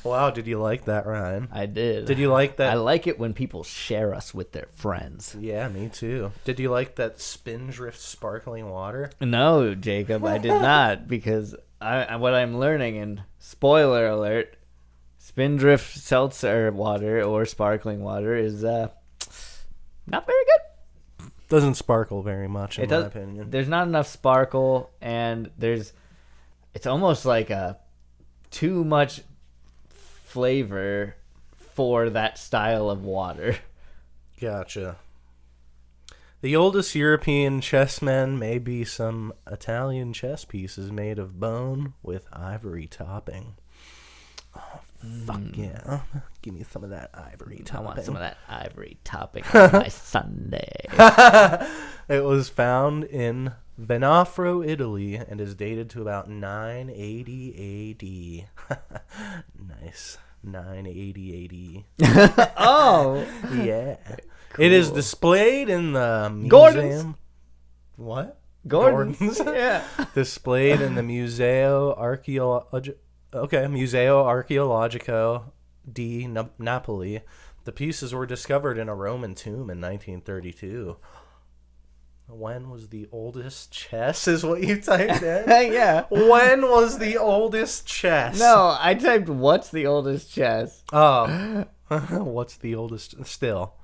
Wow, did you like that, Ryan? I did. Did you like that? I like it when people share us with their friends. Yeah, me too. Did you like that Spindrift sparkling water? No, Jacob, I did not, because what I'm learning, and spoiler alert, Spindrift seltzer water or sparkling water is not very good. Doesn't sparkle very much, in my opinion. There's not enough sparkle, and it's almost like too much flavor for that style of water. Gotcha. The oldest European chessmen may be some Italian chess pieces made of bone with ivory topping. Oh, fuck yeah. Give me some of that ivory topping. I want some of that ivory topping on my sundae. It was found in Venafro, Italy, and is dated to about 980 AD. Nice. 980 AD. Oh! Yeah. Cool. It is displayed in the museum. Gordon's. What? Gordon's. Yeah. Displayed in the Museo Archeologico di Napoli. The pieces were discovered in a Roman tomb in 1932. When was the oldest chess is what you typed in? Yeah. When was the oldest chess? No, I typed what's the oldest chess. Oh. What's the oldest? Still.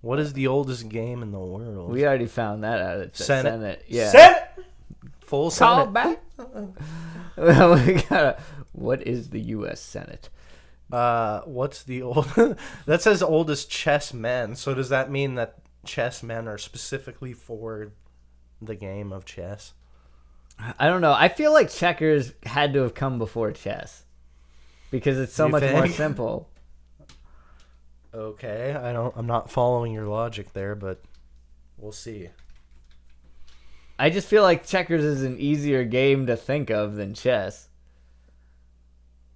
What is the oldest game in the world? We already found that out at the Senate. Yeah. Senate! Full Call Senate. back. What is the U.S. Senate? What's the old... That says oldest chess men. So does that mean that chess men are specifically for the game of chess? I don't know. I feel like checkers had to have come before chess because it's so much more simple. Okay, I'm not following your logic there, but we'll see. I just feel like checkers is an easier game to think of than chess.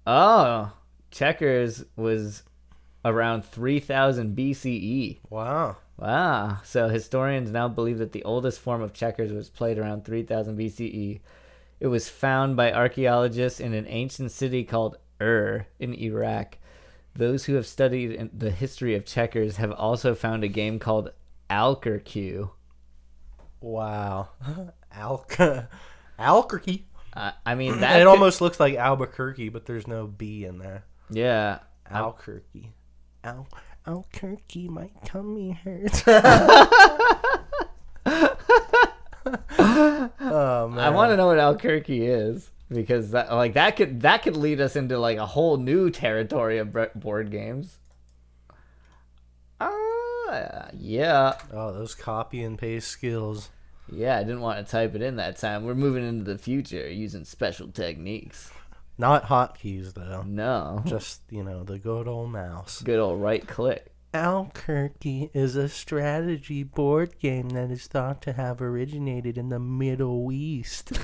Oh, checkers was around 3000 BCE. Wow. Wow. So historians now believe that the oldest form of checkers was played around 3000 BCE. It was found by archaeologists in an ancient city called Ur in Iraq. Those who have studied the history of checkers have also found a game called Alquerque. Wow. Alquerque. I mean, that it almost looks like Albuquerque, but there's no B in there. Yeah. Alquerque. Alquerque, my tummy hurts. Oh man. I want to know what Alquerque is because that could lead us into like a whole new territory of board games. Yeah. Oh, those copy and paste skills. Yeah, I didn't want to type it in that time. We're moving into the future using special techniques. Not hotkeys though. No. Just, the good old mouse. Good old right click. Alquerque is a strategy board game that is thought to have originated in the Middle East.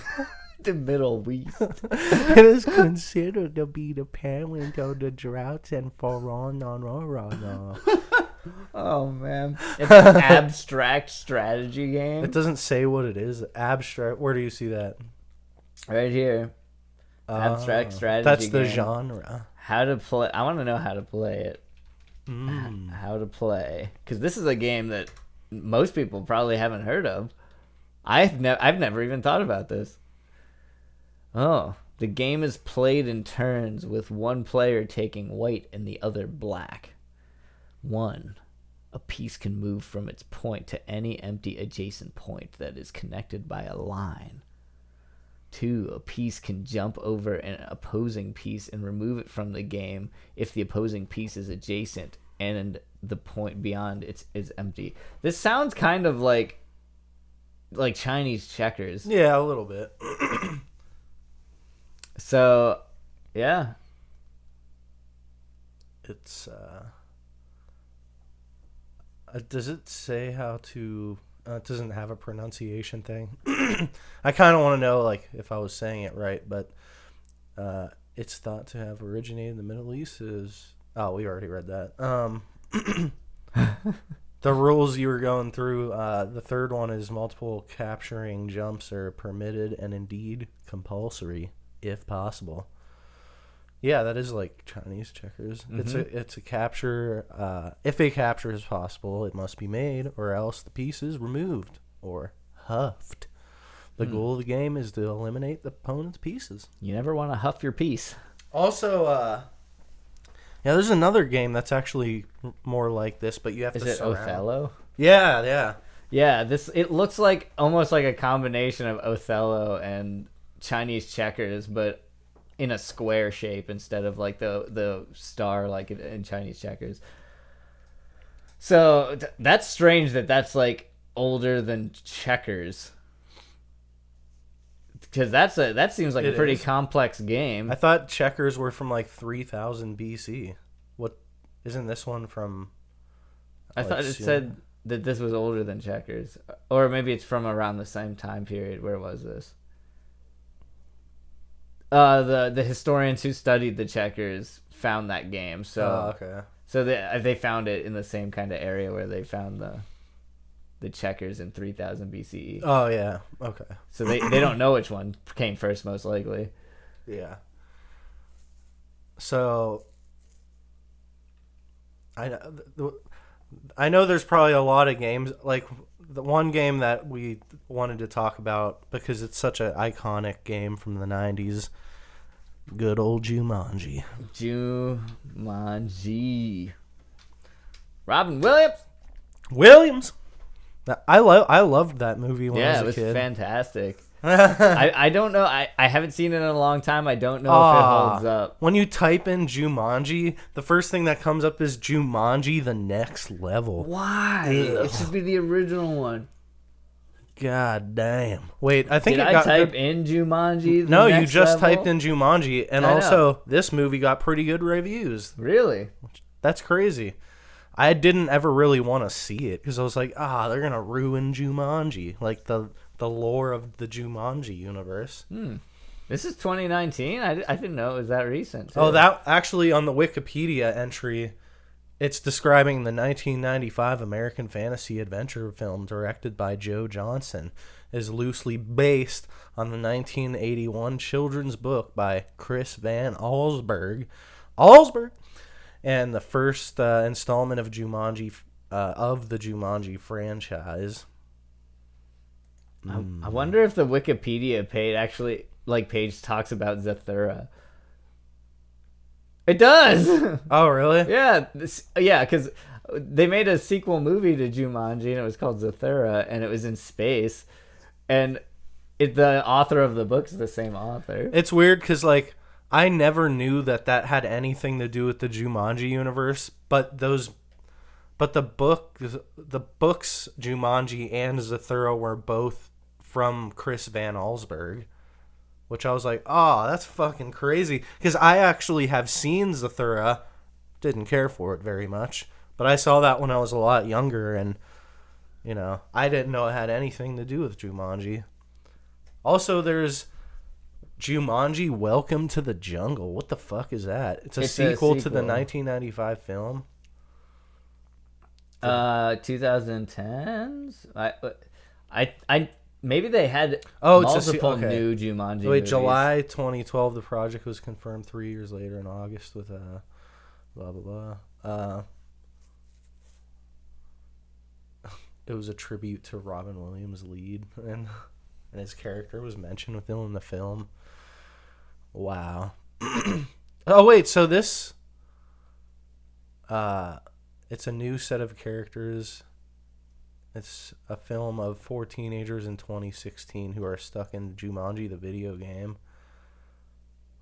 The Middle East. It is considered to be the parent of the droughts and no. Oh man, it's an abstract strategy game. It doesn't say what it is. Abstract. Where do you see that? Right here. Abstract strategy. That's the game. genre. How to play? I want to know how to play it. How to play? Because this is a game that most people probably haven't heard of. I've never even thought about this. Oh, the game is played in turns with one player taking white and the other black. 1. A piece can move from its point to any empty adjacent point that is connected by a line. 2. A piece can jump over an opposing piece and remove it from the game if the opposing piece is adjacent and the point beyond it is empty. This sounds kind of like Chinese checkers. Yeah, a little bit. So, yeah. It's does it say how to it doesn't have a pronunciation thing. I kind of want to know like if I was saying it right, but it's thought to have originated in the Middle East. We already read that. The rules you were going through, the third one is multiple capturing jumps are permitted and indeed compulsory if possible. Yeah, that is like Chinese checkers. Mm-hmm. It's a capture. If a capture is possible, it must be made, or else the piece is removed or huffed. The goal of the game is to eliminate the opponent's pieces. You never want to huff your piece. Also, there's another game that's actually more like this, but you have to surround. Is it Othello? Yeah. Yeah, it looks like almost like a combination of Othello and Chinese checkers, but in a square shape instead of like the star like in Chinese checkers. So that's strange that's like older than checkers. Because that seems like a pretty complex game. I thought checkers were from like 3000 BC. What isn't this one from? I thought it said that this was older than checkers, or maybe it's from around the same time period. Where was this? The historians who studied the checkers found that game. So okay. So they found it in the same kind of area where they found the checkers in 3000 BCE. Oh yeah. Okay. So they don't know which one came first, most likely. Yeah. So I know there's probably a lot of games, like the one game that we wanted to talk about because it's such an iconic game from the 90s. Good old Jumanji. Jumanji. Robin Williams. I loved that movie when I was a kid. Yeah, it was fantastic. I don't know. I haven't seen it in a long time. I don't know if it holds up. When you type in Jumanji, the first thing that comes up is Jumanji: The Next Level. Why? Ugh. It should be the original one. God damn. Wait, I think Did I type in Jumanji? No, you just typed in Jumanji, and also this movie got pretty good reviews. Really? That's crazy. I didn't ever really want to see it because I was like, they're gonna ruin Jumanji, like the lore of the Jumanji universe. This is 2019. I didn't know it was that recent. Too. Oh, that actually on the Wikipedia entry, it's describing the 1995 American fantasy adventure film directed by Joe Johnston, is loosely based on the 1981 children's book by Chris Van Allsburg, and the first installment of Jumanji of the Jumanji franchise. I wonder if the Wikipedia page talks about Zathura. It does. Oh, really? Yeah, because they made a sequel movie to Jumanji, and it was called Zathura, and it was in space, and the author of the book's the same author. It's weird because I never knew that had anything to do with the Jumanji universe, but the books Jumanji and Zathura were both from Chris Van Allsburg, which I was like, that's fucking crazy. Because I actually have seen Zathura, didn't care for it very much, but I saw that when I was a lot younger, and I didn't know it had anything to do with Jumanji. Also, there's Jumanji: Welcome to the Jungle. What the fuck is that? It's a sequel to the 1995 film. 2010s. I maybe they had multiple new Jumanji. Wait, movies. July 2012. The project was confirmed 3 years later in August with blah blah blah. It was a tribute to Robin Williams' lead, and his character was mentioned with him in the film. Wow. Oh wait, so this it's a new set of characters. It's a film of 4 teenagers in 2016 who are stuck in Jumanji, the video game.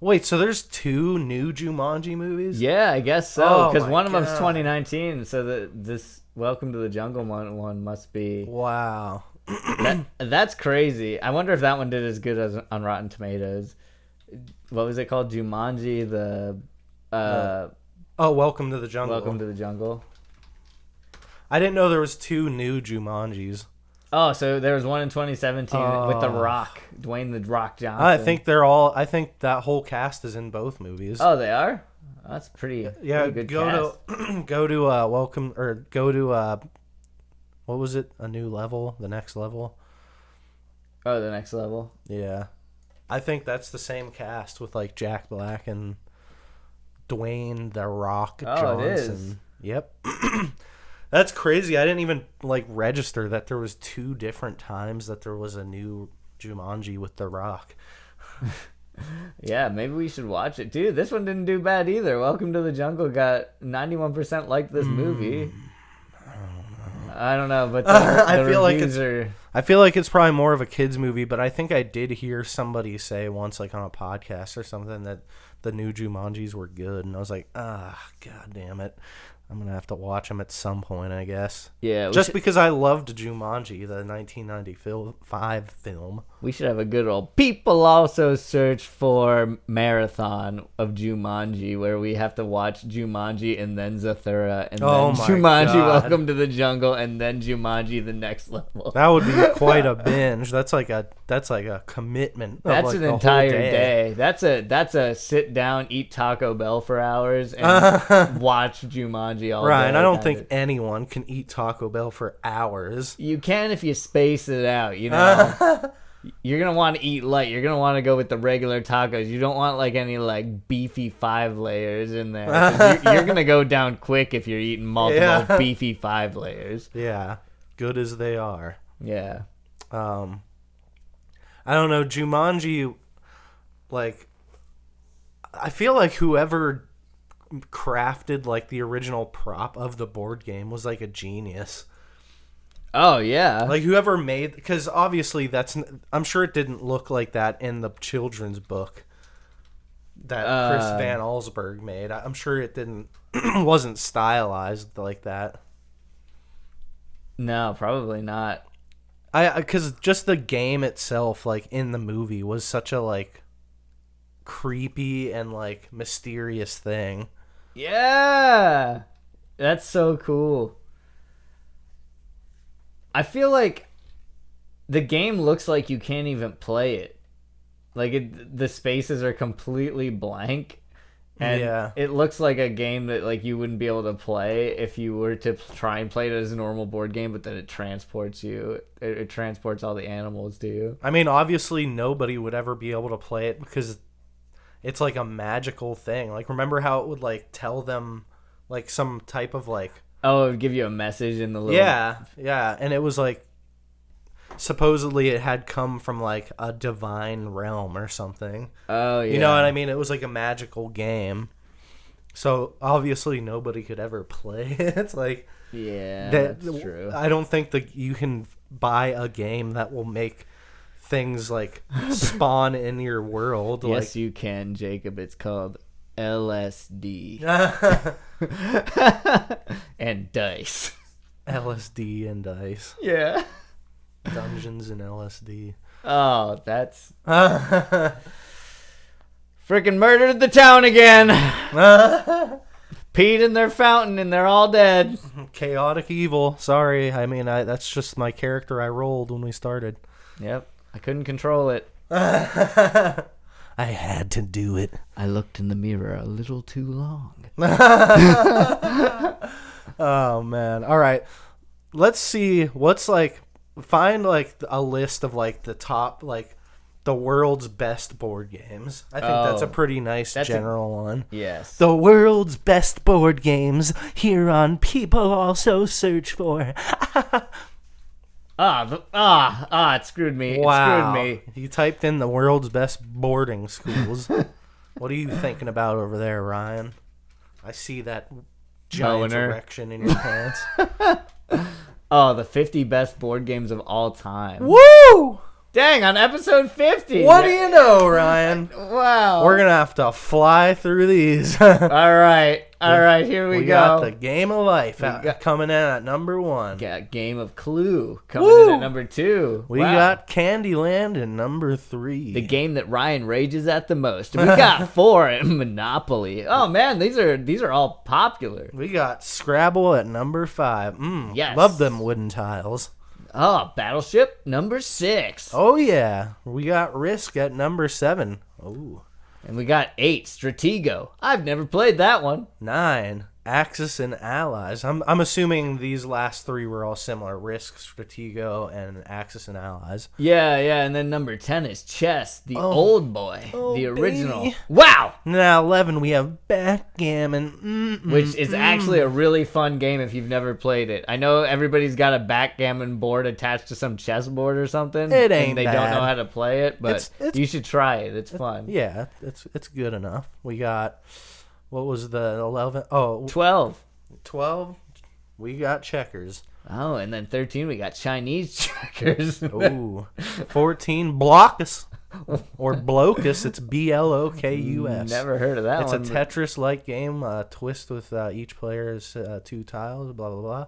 Wait, so there's 2 new Jumanji movies? Yeah, I guess so. Because one of them's God. 2019, so this Welcome to the Jungle one must be. Wow. That's crazy. I wonder if that one did as good as on Rotten Tomatoes. What was it called? Jumanji, Welcome to the Jungle. Welcome to the Jungle. I didn't know there was 2 new Jumanjis. Oh, so there was one in 2017 with The Rock, Dwayne The Rock Johnson. I think that whole cast is in both movies. Oh, they are? That's pretty good cast. Go to welcome, or go to what was it? A New Level, The Next Level. Oh, The Next Level. Yeah. I think that's the same cast with like Jack Black and Dwayne The Rock Johnson. It is. Yep. That's crazy. I didn't even like register that there was 2 different times that there was a new Jumanji with The Rock. Yeah, maybe we should watch it. Dude, this one didn't do bad either. Welcome to the Jungle got 91% like this movie. I don't know, but I feel like it's probably more of a kids movie, but I think I did hear somebody say once, like on a podcast or something, that the new Jumanjis were good, and I was like, god damn it. I'm gonna have to watch them at some point, I guess. Yeah, just because I loved Jumanji, the 1995 film. We should have a good old people also search for marathon of Jumanji, where we have to watch Jumanji and then Zathura and then Jumanji Welcome to the Jungle and then Jumanji the Next Level. That would be quite a binge. That's like a commitment. That's an entire day. That's a sit down, eat Taco Bell for hours and watch Jumanji all day. Ryan, I don't think anyone can eat Taco Bell for hours. You can if you space it out, you know. You're going to want to eat light. You're going to want to go with the regular tacos. You don't want like any like beefy 5 layers in there. You're going to go down quick if you're eating multiple beefy 5 layers. Yeah. Good as they are. Yeah. I don't know. Jumanji, like, I feel like whoever crafted like the original prop of the board game was like a genius. Oh yeah, like whoever made, because obviously I'm sure it didn't look like that in the children's book that Chris Van Allsburg made. I'm sure it didn't wasn't stylized like that. No, probably not. Because just the game itself, like in the movie, was such a like creepy and like mysterious thing. Yeah, that's so cool. I feel like the game looks like you can't even play it. Like the spaces are completely blank, and it looks like a game that like you wouldn't be able to play if you were to try and play it as a normal board game. But then it transports you. It transports all the animals to you. I mean, obviously nobody would ever be able to play it because it's like a magical thing. Like, remember how it would like tell them like some type of like. Oh, it would give you a message in the little... Yeah, and it was like, supposedly it had come from like a divine realm or something. Oh, yeah. You know what I mean? It was like a magical game. So, obviously nobody could ever play it. It's like... Yeah, that's true. I don't think that you can buy a game that will make things like spawn in your world. Yes, like, you can, Jacob. It's called... LSD and dice. LSD and dice. Yeah. Dungeons and LSD. Oh, that's freaking murdered the town again. Peed in their fountain and they're all dead. Chaotic evil. Sorry. I mean, that's just my character I rolled when we started. Yep. I couldn't control it. had to do it. I looked in the mirror a little too long. Oh man. All right. Let's see what's like find like a list of like the top like the world's best board games. I think that's a pretty nice general one. Yes. The world's best board games here on People Also Search For. It screwed me. Wow. It screwed me. You typed in the world's best boarding schools. What are you thinking about over there, Ryan? I see that giant Boner. erection in your pants. Oh, the 50 best board games of all time. Woo! Dang, on episode 50. What do you know, Ryan? Wow. We're going to have to fly through these. All right, here we go. We got the Game of Life coming in at number 1. Got Game of Clue coming in at number 2. We got Candyland in number 3. The game that Ryan rages at the most. We got 4 at Monopoly. Oh man, these are all popular. We got Scrabble at number 5. Yes. Love them wooden tiles. Oh, Battleship number 6. Oh yeah, we got Risk at number 7. Oh. And we got 8, Stratego. I've never played that one. 9, Axis and Allies. I'm assuming these last 3 were all similar. Risk, Stratego, and Axis and Allies. Yeah, and then number 10 is Chess, the old boy, the original. Baby. Wow! Now 11, we have Backgammon. Which is actually a really fun game if you've never played it. I know everybody's got a backgammon board attached to some chessboard or something. It ain't and they bad. don't know how to play it, but It's- you should try it. It's fun. Yeah, it's good enough. We got, what was the 11? Oh, 12. 12, we got Checkers. Oh, and then 13 we got Chinese checkers. Ooh. 14, Blockus. Or Blokus. It's Blokus. Never heard of that It's one. a Tetris-like game, twist with each player's 2 tiles, blah, blah,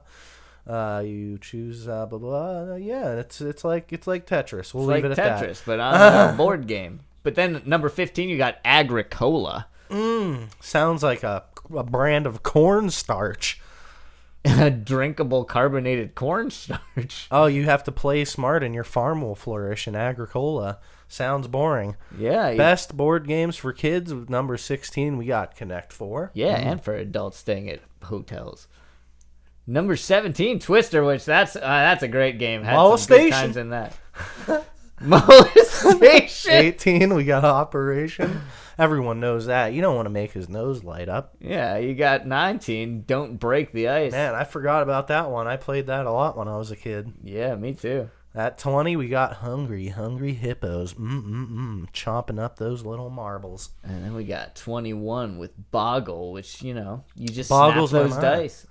blah. You choose, blah, blah. Yeah, it's like Tetris. We'll leave it at that. Tetris, but on a board game. But then number 15 you got Agricola. Sounds like a brand of cornstarch. Drinkable carbonated cornstarch. Oh, you have to play smart and your farm will flourish in Agricola. Sounds boring. Yeah. Best board games for kids, number 16, we got Connect 4. Yeah, and for adults staying at hotels. Number 17, Twister, which that's a great game. Had some good times in that. Molestation. 18, we got Operation. Everyone knows that. You don't want to make his nose light up. Yeah, you got 19, Don't Break the Ice. Man, I forgot about that one. I played that a lot when I was a kid. Yeah, me too. At 20, we got Hungry Hippos. Chomping up those little marbles. And then we got 21 with Boggle, which, you just Boggles snap my those mind. dice.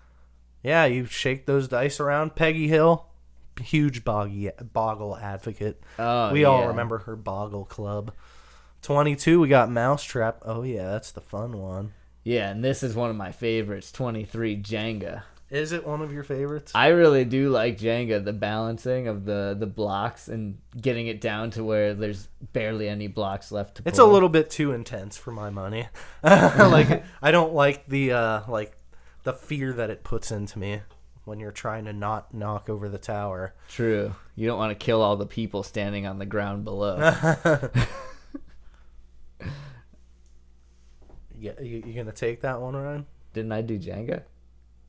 Yeah, you shake those dice around. Peggy Hill, huge Boggle advocate. Oh, We all yeah. remember her Boggle Club. 22, we got Mousetrap. Oh, yeah, that's the fun one. Yeah, and this is one of my favorites, 23, Jenga. Is it one of your favorites? I really do like Jenga, the balancing of the blocks and getting it down to where there's barely any blocks left to pull. It's a little bit too intense for my money. Like, I don't like the fear that it puts into me when you're trying to not knock over the tower. True. You don't want to kill all the people standing on the ground below. Yeah, you gonna take that one, Ryan? Didn't I do Jenga?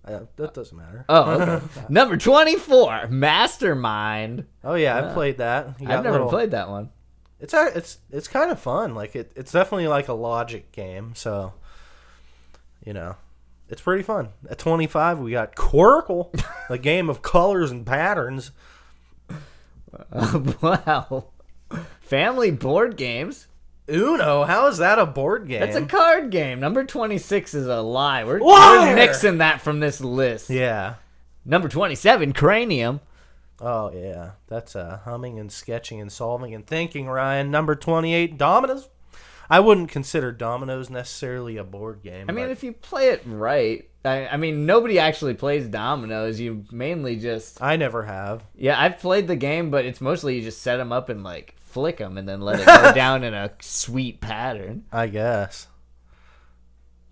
That doesn't matter. Oh, okay. Number 24, Mastermind. Oh yeah, I've played that. I've never played that one. It's kind of fun. Like it's definitely like a logic game. So, it's pretty fun. At 25, we got Quirkle, a game of colors and patterns. Wow. Family board games. Uno, how is that a board game? That's a card game. Number 26 is a lie. We're Liar! nixing that from this list. Yeah. Number 27, Cranium. Oh yeah, that's humming and sketching and solving and thinking. Ryan, number 28, Dominoes. I wouldn't consider Dominoes necessarily a board game. I mean, but if you play it right, I mean, nobody actually plays dominoes. You mainly just... I never have. Yeah, I've played the game, but it's mostly you just set them up and, flick them and then let it go down in a sweet pattern. I guess.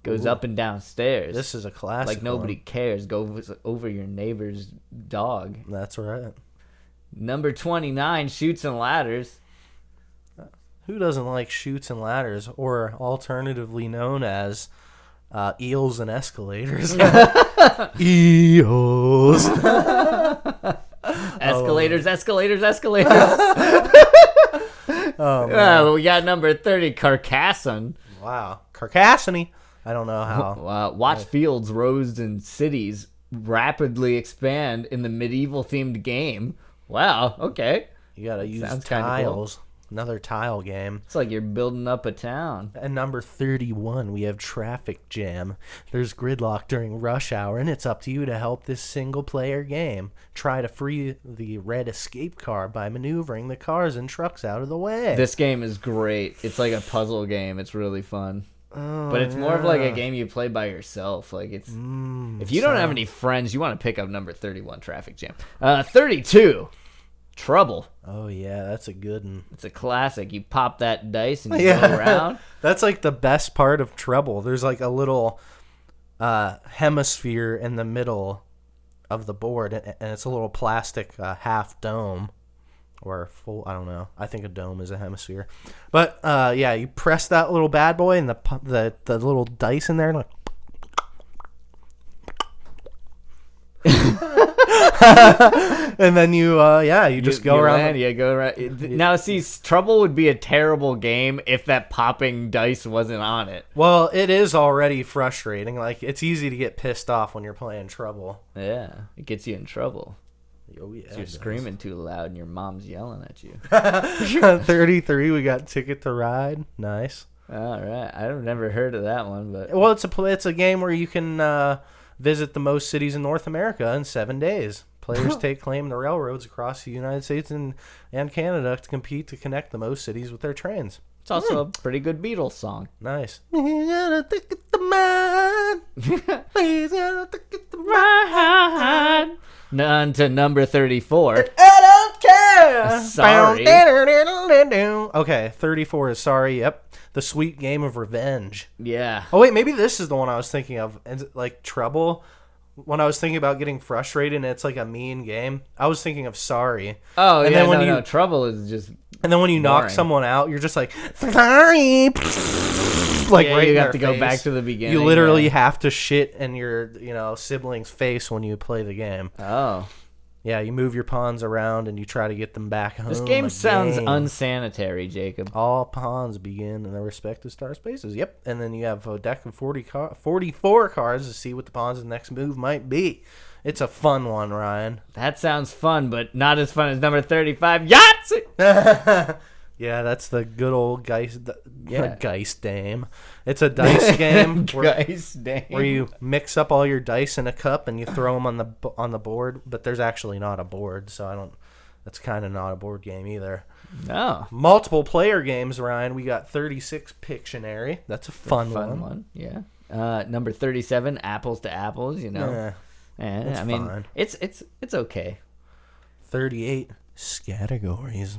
Goes up and down stairs. This is a classic. Like nobody cares. Goes over your neighbor's dog. That's right. Number 29, Shoots and Ladders. Who doesn't like chutes and ladders, or alternatively known as eels and escalators? Eels. Escalators. Oh, man. Well, we got number 30, Carcassonne. Wow. Carcassonne. I don't know how. Watch fields, roads, and cities rapidly expand in the medieval-themed game. Wow, okay. You gotta use Sounds kinda tiles. Another tile game. It's like you're building up a town. At number 31, we have Traffic Jam. There's gridlock during rush hour, and it's up to you to help this single-player game. Try to free the red escape car by maneuvering the cars and trucks out of the way. This game is great. It's like a puzzle game. It's really fun. Oh, But it's more of like a game you play by yourself. Like it's if you don't have any friends, you want to pick up number 31, Traffic Jam. 32, Trouble. Oh, yeah, that's a good one. It's a classic. You pop that dice and you go around. That's like the best part of Trouble. There's like a little hemisphere in the middle of the board, and it's a little plastic half dome. Or full, I don't know. I think a dome is a hemisphere. But, yeah, you press that little bad boy and the little dice in there. Like, and then you just go around. Land, go around. Now, see, Trouble would be a terrible game if that popping dice wasn't on it. Well, it is already frustrating. Like, it's easy to get pissed off when you're playing Trouble. Yeah, it gets you in trouble. Oh, yeah. You're screaming too loud and your mom's yelling at you. 33, we got Ticket to Ride. Nice. All right. I've never heard of that one, but Well, it's a game where you can visit the most cities in North America in 7 days. Players take claim to the railroads across the United States and Canada to compete to connect the most cities with their trains. it's also a pretty good Beatles song. Nice. On to number 34. I don't care. Sorry. Okay, 34 is Sorry. Yep. The Sweet Game of Revenge. Yeah. Oh, wait, maybe this is the one I was thinking of. Is it like Trouble? When I was thinking about getting frustrated and it's like a mean game, I was thinking of Sorry. Oh, and yeah, then when no, Trouble is just And then when you knock boring. someone out, you're just like, Sorry. Like yeah, right you in have their to go face. back to the beginning. You literally yeah. have to shit in your, sibling's face when you play the game. Oh. Yeah, you move your pawns around and you try to get them back home. This game sounds again. unsanitary, Jacob. All pawns begin in their respective star spaces. Yep, and then you have a deck of 44 cards to see what the pawn's next move might be. It's a fun one, Ryan. That sounds fun, but not as fun as number 35, Yahtzee! Yeah, that's the good old Geist game. It's a dice game where you mix up all your dice in a cup and you throw them on the board, but there's actually not a board, so that's kind of not a board game either. No. Multiple player games, Ryan. We got 36 Pictionary. That's a fun one. Yeah. Number 37, Apples to Apples, Yeah, I mean, fine. it's okay. 38 Scattergories.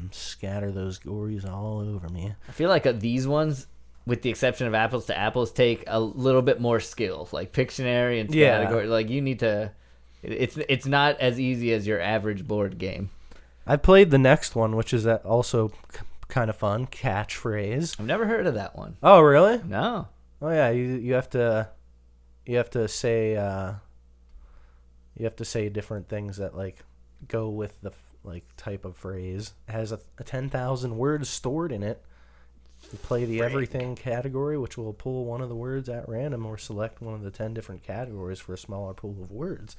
Scatter those gories all over me. I feel like these ones, with the exception of Apples to Apples, take a little bit more skill. Like Pictionary and Category. Like you need to. It's not as easy as your average board game. I played the next one, which is also kind of fun. Catchphrase. I've never heard of that one. Oh, really? No. Oh yeah, you have to say different things that like go with the type of phrase. It has a 10,000 words stored in it. You play the everything category, which will pull one of the words at random or select one of the 10 different categories for a smaller pool of words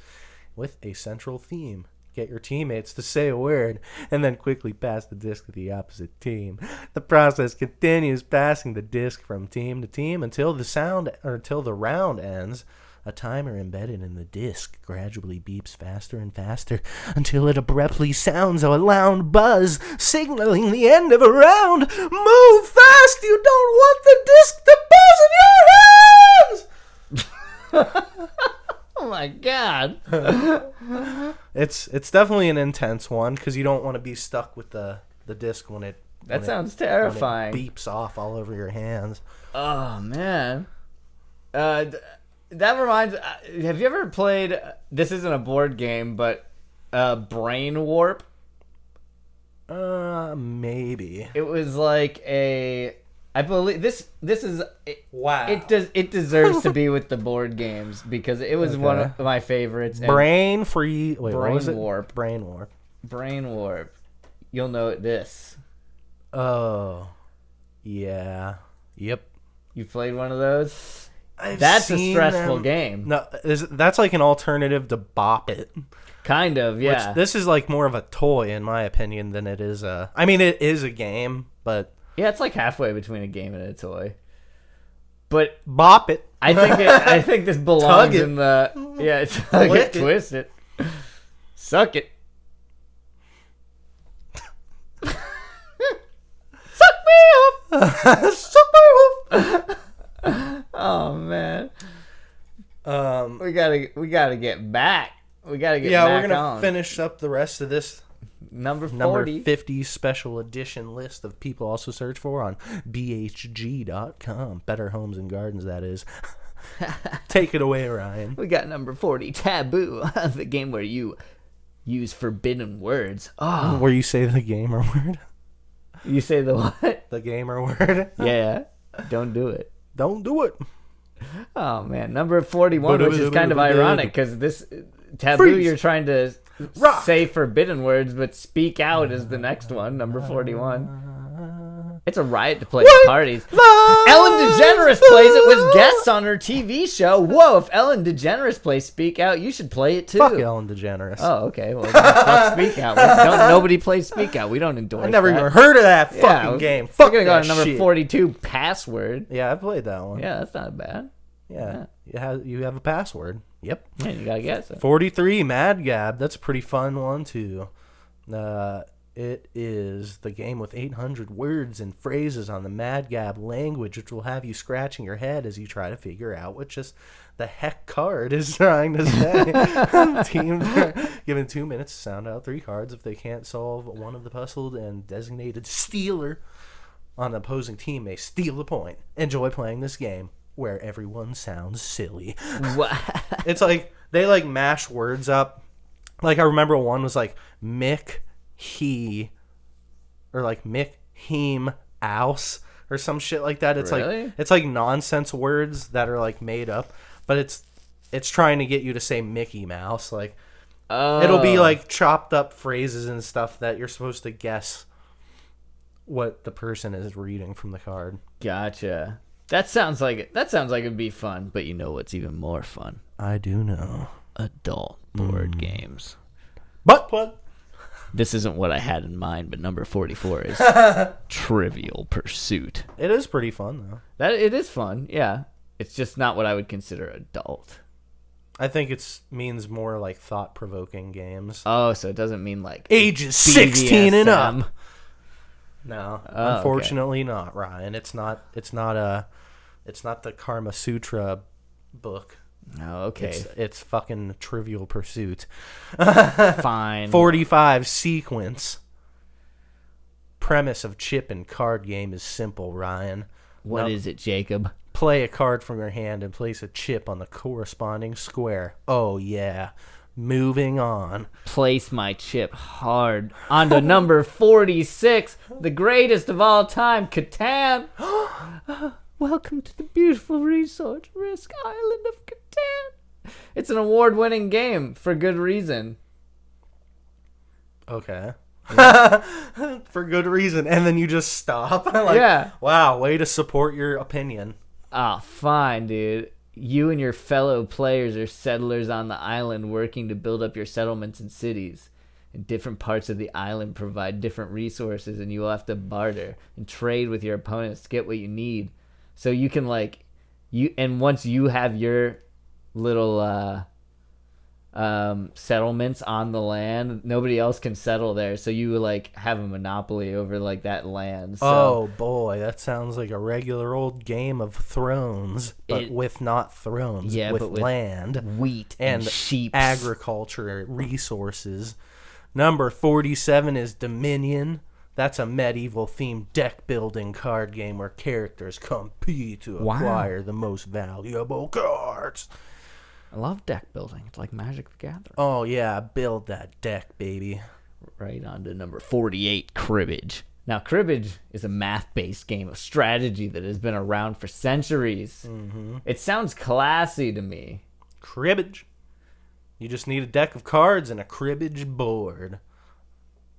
with a central theme. Get your teammates to say a word and then quickly pass the disc to the opposite team. The process continues, passing the disc from team to team until the round ends. A timer embedded in the disc gradually beeps faster and faster until it abruptly sounds a loud buzz, signaling the end of a round. Move fast! You don't want the disc to buzz in your hands! Oh my god. It's definitely an intense one because you don't want to be stuck with the disc when it. That sounds terrifying. When it beeps off all over your hands. Oh man. That reminds. Have you ever played? This isn't a board game, but Brain Warp. Maybe. It was like I believe this is Wow. it deserves to be with the board games because it was one of my favorites. And Brain free. Wait, Brain what was it? Warp. Brain warp. Brain Warp. You'll know this. Oh. Yeah. Yep. You played one of those? I've That's a seen stressful them. game. No, that's like an alternative to Bop It. Kind of, yeah. Which this is like more of a toy, in my opinion, than it is a. I mean, it is a game, but Yeah, it's like halfway between a game and a toy. But Bop It. I think this belongs Tug it. in the it's tug Lick it, it. twist it, suck it. Suck me up. Suck my wolf. Oh man, Um. we gotta get back. We gotta get Yeah, back we're gonna on. finish up the rest of this Number number 40. 50 special edition list of people also search for on bhg.com. Better Homes and Gardens, that is. Take it away, Ryan. We got number 40, Taboo, the game where you use forbidden words. Oh, Where you say the gamer word. you say the what? The gamer word. Yeah, don't do it. Don't do it. Oh man, number 41, which is kind of ironic because this taboo Freeze. you're trying to Rock. say forbidden words, but speak out is the next one, number 41. It's a riot to play at parties. Ellen DeGeneres plays it with guests on her TV show. Whoa, if Ellen DeGeneres plays Speak Out, you should play it too. Fuck Ellen DeGeneres. Oh, okay. Well, then fuck Speak Out. Nobody plays Speak Out. We don't endorse I never that. even heard of that Yeah, fucking game. We're Fuck gonna go that to number shit. 42, Password. Yeah, I played that one. Yeah, that's not bad. Yeah. You have a password. Yep. Yeah, you gotta guess it. 43, Mad Gab. That's a pretty fun one, too. It is the game with 800 words and phrases on the Mad Gab language, which will have you scratching your head as you try to figure out what just the heck card is trying to say. Teams are given 2 minutes to sound out 3 cards. If they can't solve one of the puzzled and designated stealer on the opposing team may steal the point. Enjoy playing this game where everyone sounds silly. It's like they like mash words up. Like I remember one was like Mick, he, or like Mick, him, ouse, or some shit like that. It's Really? like it's like nonsense words that are like made up, but it's trying to get you to say Mickey Mouse. Like it'll be like chopped up phrases and stuff that you're supposed to guess what the person is reading from the card. Gotcha. That sounds like it'd be fun, but you know what's even more fun? I do know. Adult board games. Butt plug. This isn't what I had in mind, but number 44 is Trivial Pursuit. It is pretty fun though. That it is fun, yeah. It's just not what I would consider adult. I think it means more like thought-provoking games. Oh, so it doesn't mean like Ages 16 and BDSM. up. No, Oh, unfortunately not, Ryan. It's not the Karma Sutra book. Oh, okay. It's fucking Trivial Pursuit. Fine. 45 sequence. Premise of chip and card game is simple, Ryan. What is it, Jacob? Play a card from your hand and place a chip on the corresponding square. Oh yeah. Moving on. Place my chip hard onto number 46, the greatest of all time, Catan. Welcome to the beautiful resource risk island of Catan. It's an award-winning game for good reason. Okay. For good reason. And then you just stop. Like, Yeah. Wow, way to support your opinion. Ah, fine, dude. You and your fellow players are settlers on the island working to build up your settlements and cities. And different parts of the island provide different resources, and you will have to barter and trade with your opponents to get what you need. So you can and once you have your little settlements on the land, nobody else can settle there. So you have a monopoly over that land. So Oh boy, that sounds like a regular old Game of Thrones, but with not thrones, yeah, with but with land wheat and sheep, agriculture resources. Number 47 is Dominion. That's a medieval themed deck building card game where characters compete to acquire the most valuable cards. I love deck building. It's like Magic the Gathering. Oh yeah, build that deck, baby. Right on to number 48, cribbage. Now, cribbage is a math-based game of strategy that has been around for centuries. Mm-hmm. It sounds classy to me. Cribbage. You just need a deck of cards and a cribbage board.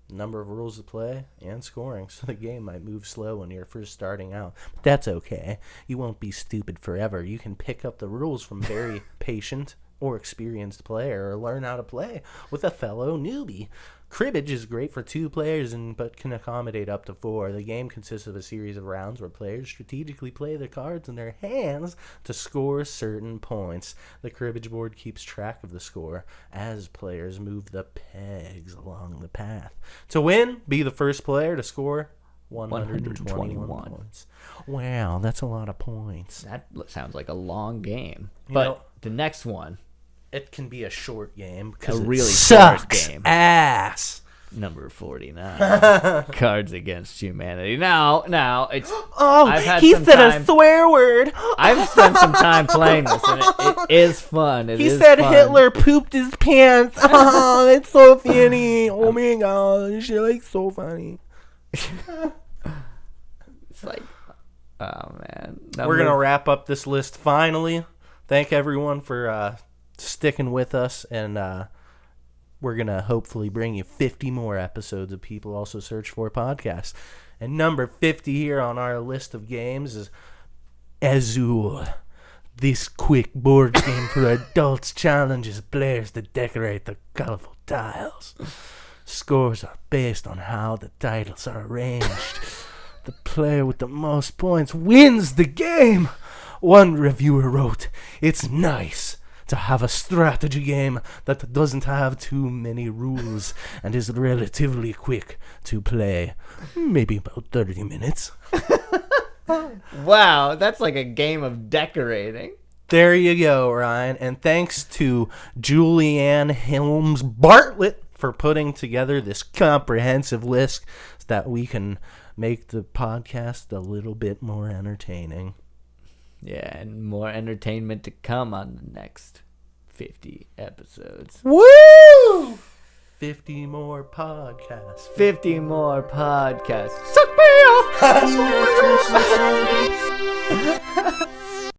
Number of rules to play and scoring, so the game might move slow when you're first starting out. But that's okay. You won't be stupid forever. You can pick up the rules from very patient or experienced player, or learn how to play with a fellow newbie. Cribbage is great for 2 players but can accommodate up to 4. The game consists of a series of rounds where players strategically play the cards in their hands to score certain points. The cribbage board keeps track of the score as players move the pegs along the path. To win, be the first player to score 121 points. Wow, that's a lot of points. That sounds like a long game. You But know, the next one, it can be a short game a because really it short sucks game. ass. Number 49, Cards Against Humanity. Now it's. Oh, I've had he some said time- a swear word. I've spent some time playing this, and it is fun. He said fun. Hitler pooped his pants. Oh, it's so funny. Oh my gosh, you're like so funny. It's like, oh man. We're going to wrap up this list finally. Thank everyone for sticking with us, and we're going to hopefully bring you 50 more episodes of People Also Search For Podcasts. And number 50 here on our list of games is Azul. This quick board game for adults challenges players to decorate the colorful tiles. Scores are based on how the titles are arranged. The player with the most points wins the game. One reviewer wrote, "It's nice to have a strategy game that doesn't have too many rules and is relatively quick to play. Maybe about 30 minutes. Wow, that's like a game of decorating. There you go, Ryan. And thanks to Julianne Helms Bartlett for putting together this comprehensive list so that we can make the podcast a little bit more entertaining. Yeah, and more entertainment to come on the next 50 episodes. Woo! 50 more podcasts. 50 more podcasts. Suck me off!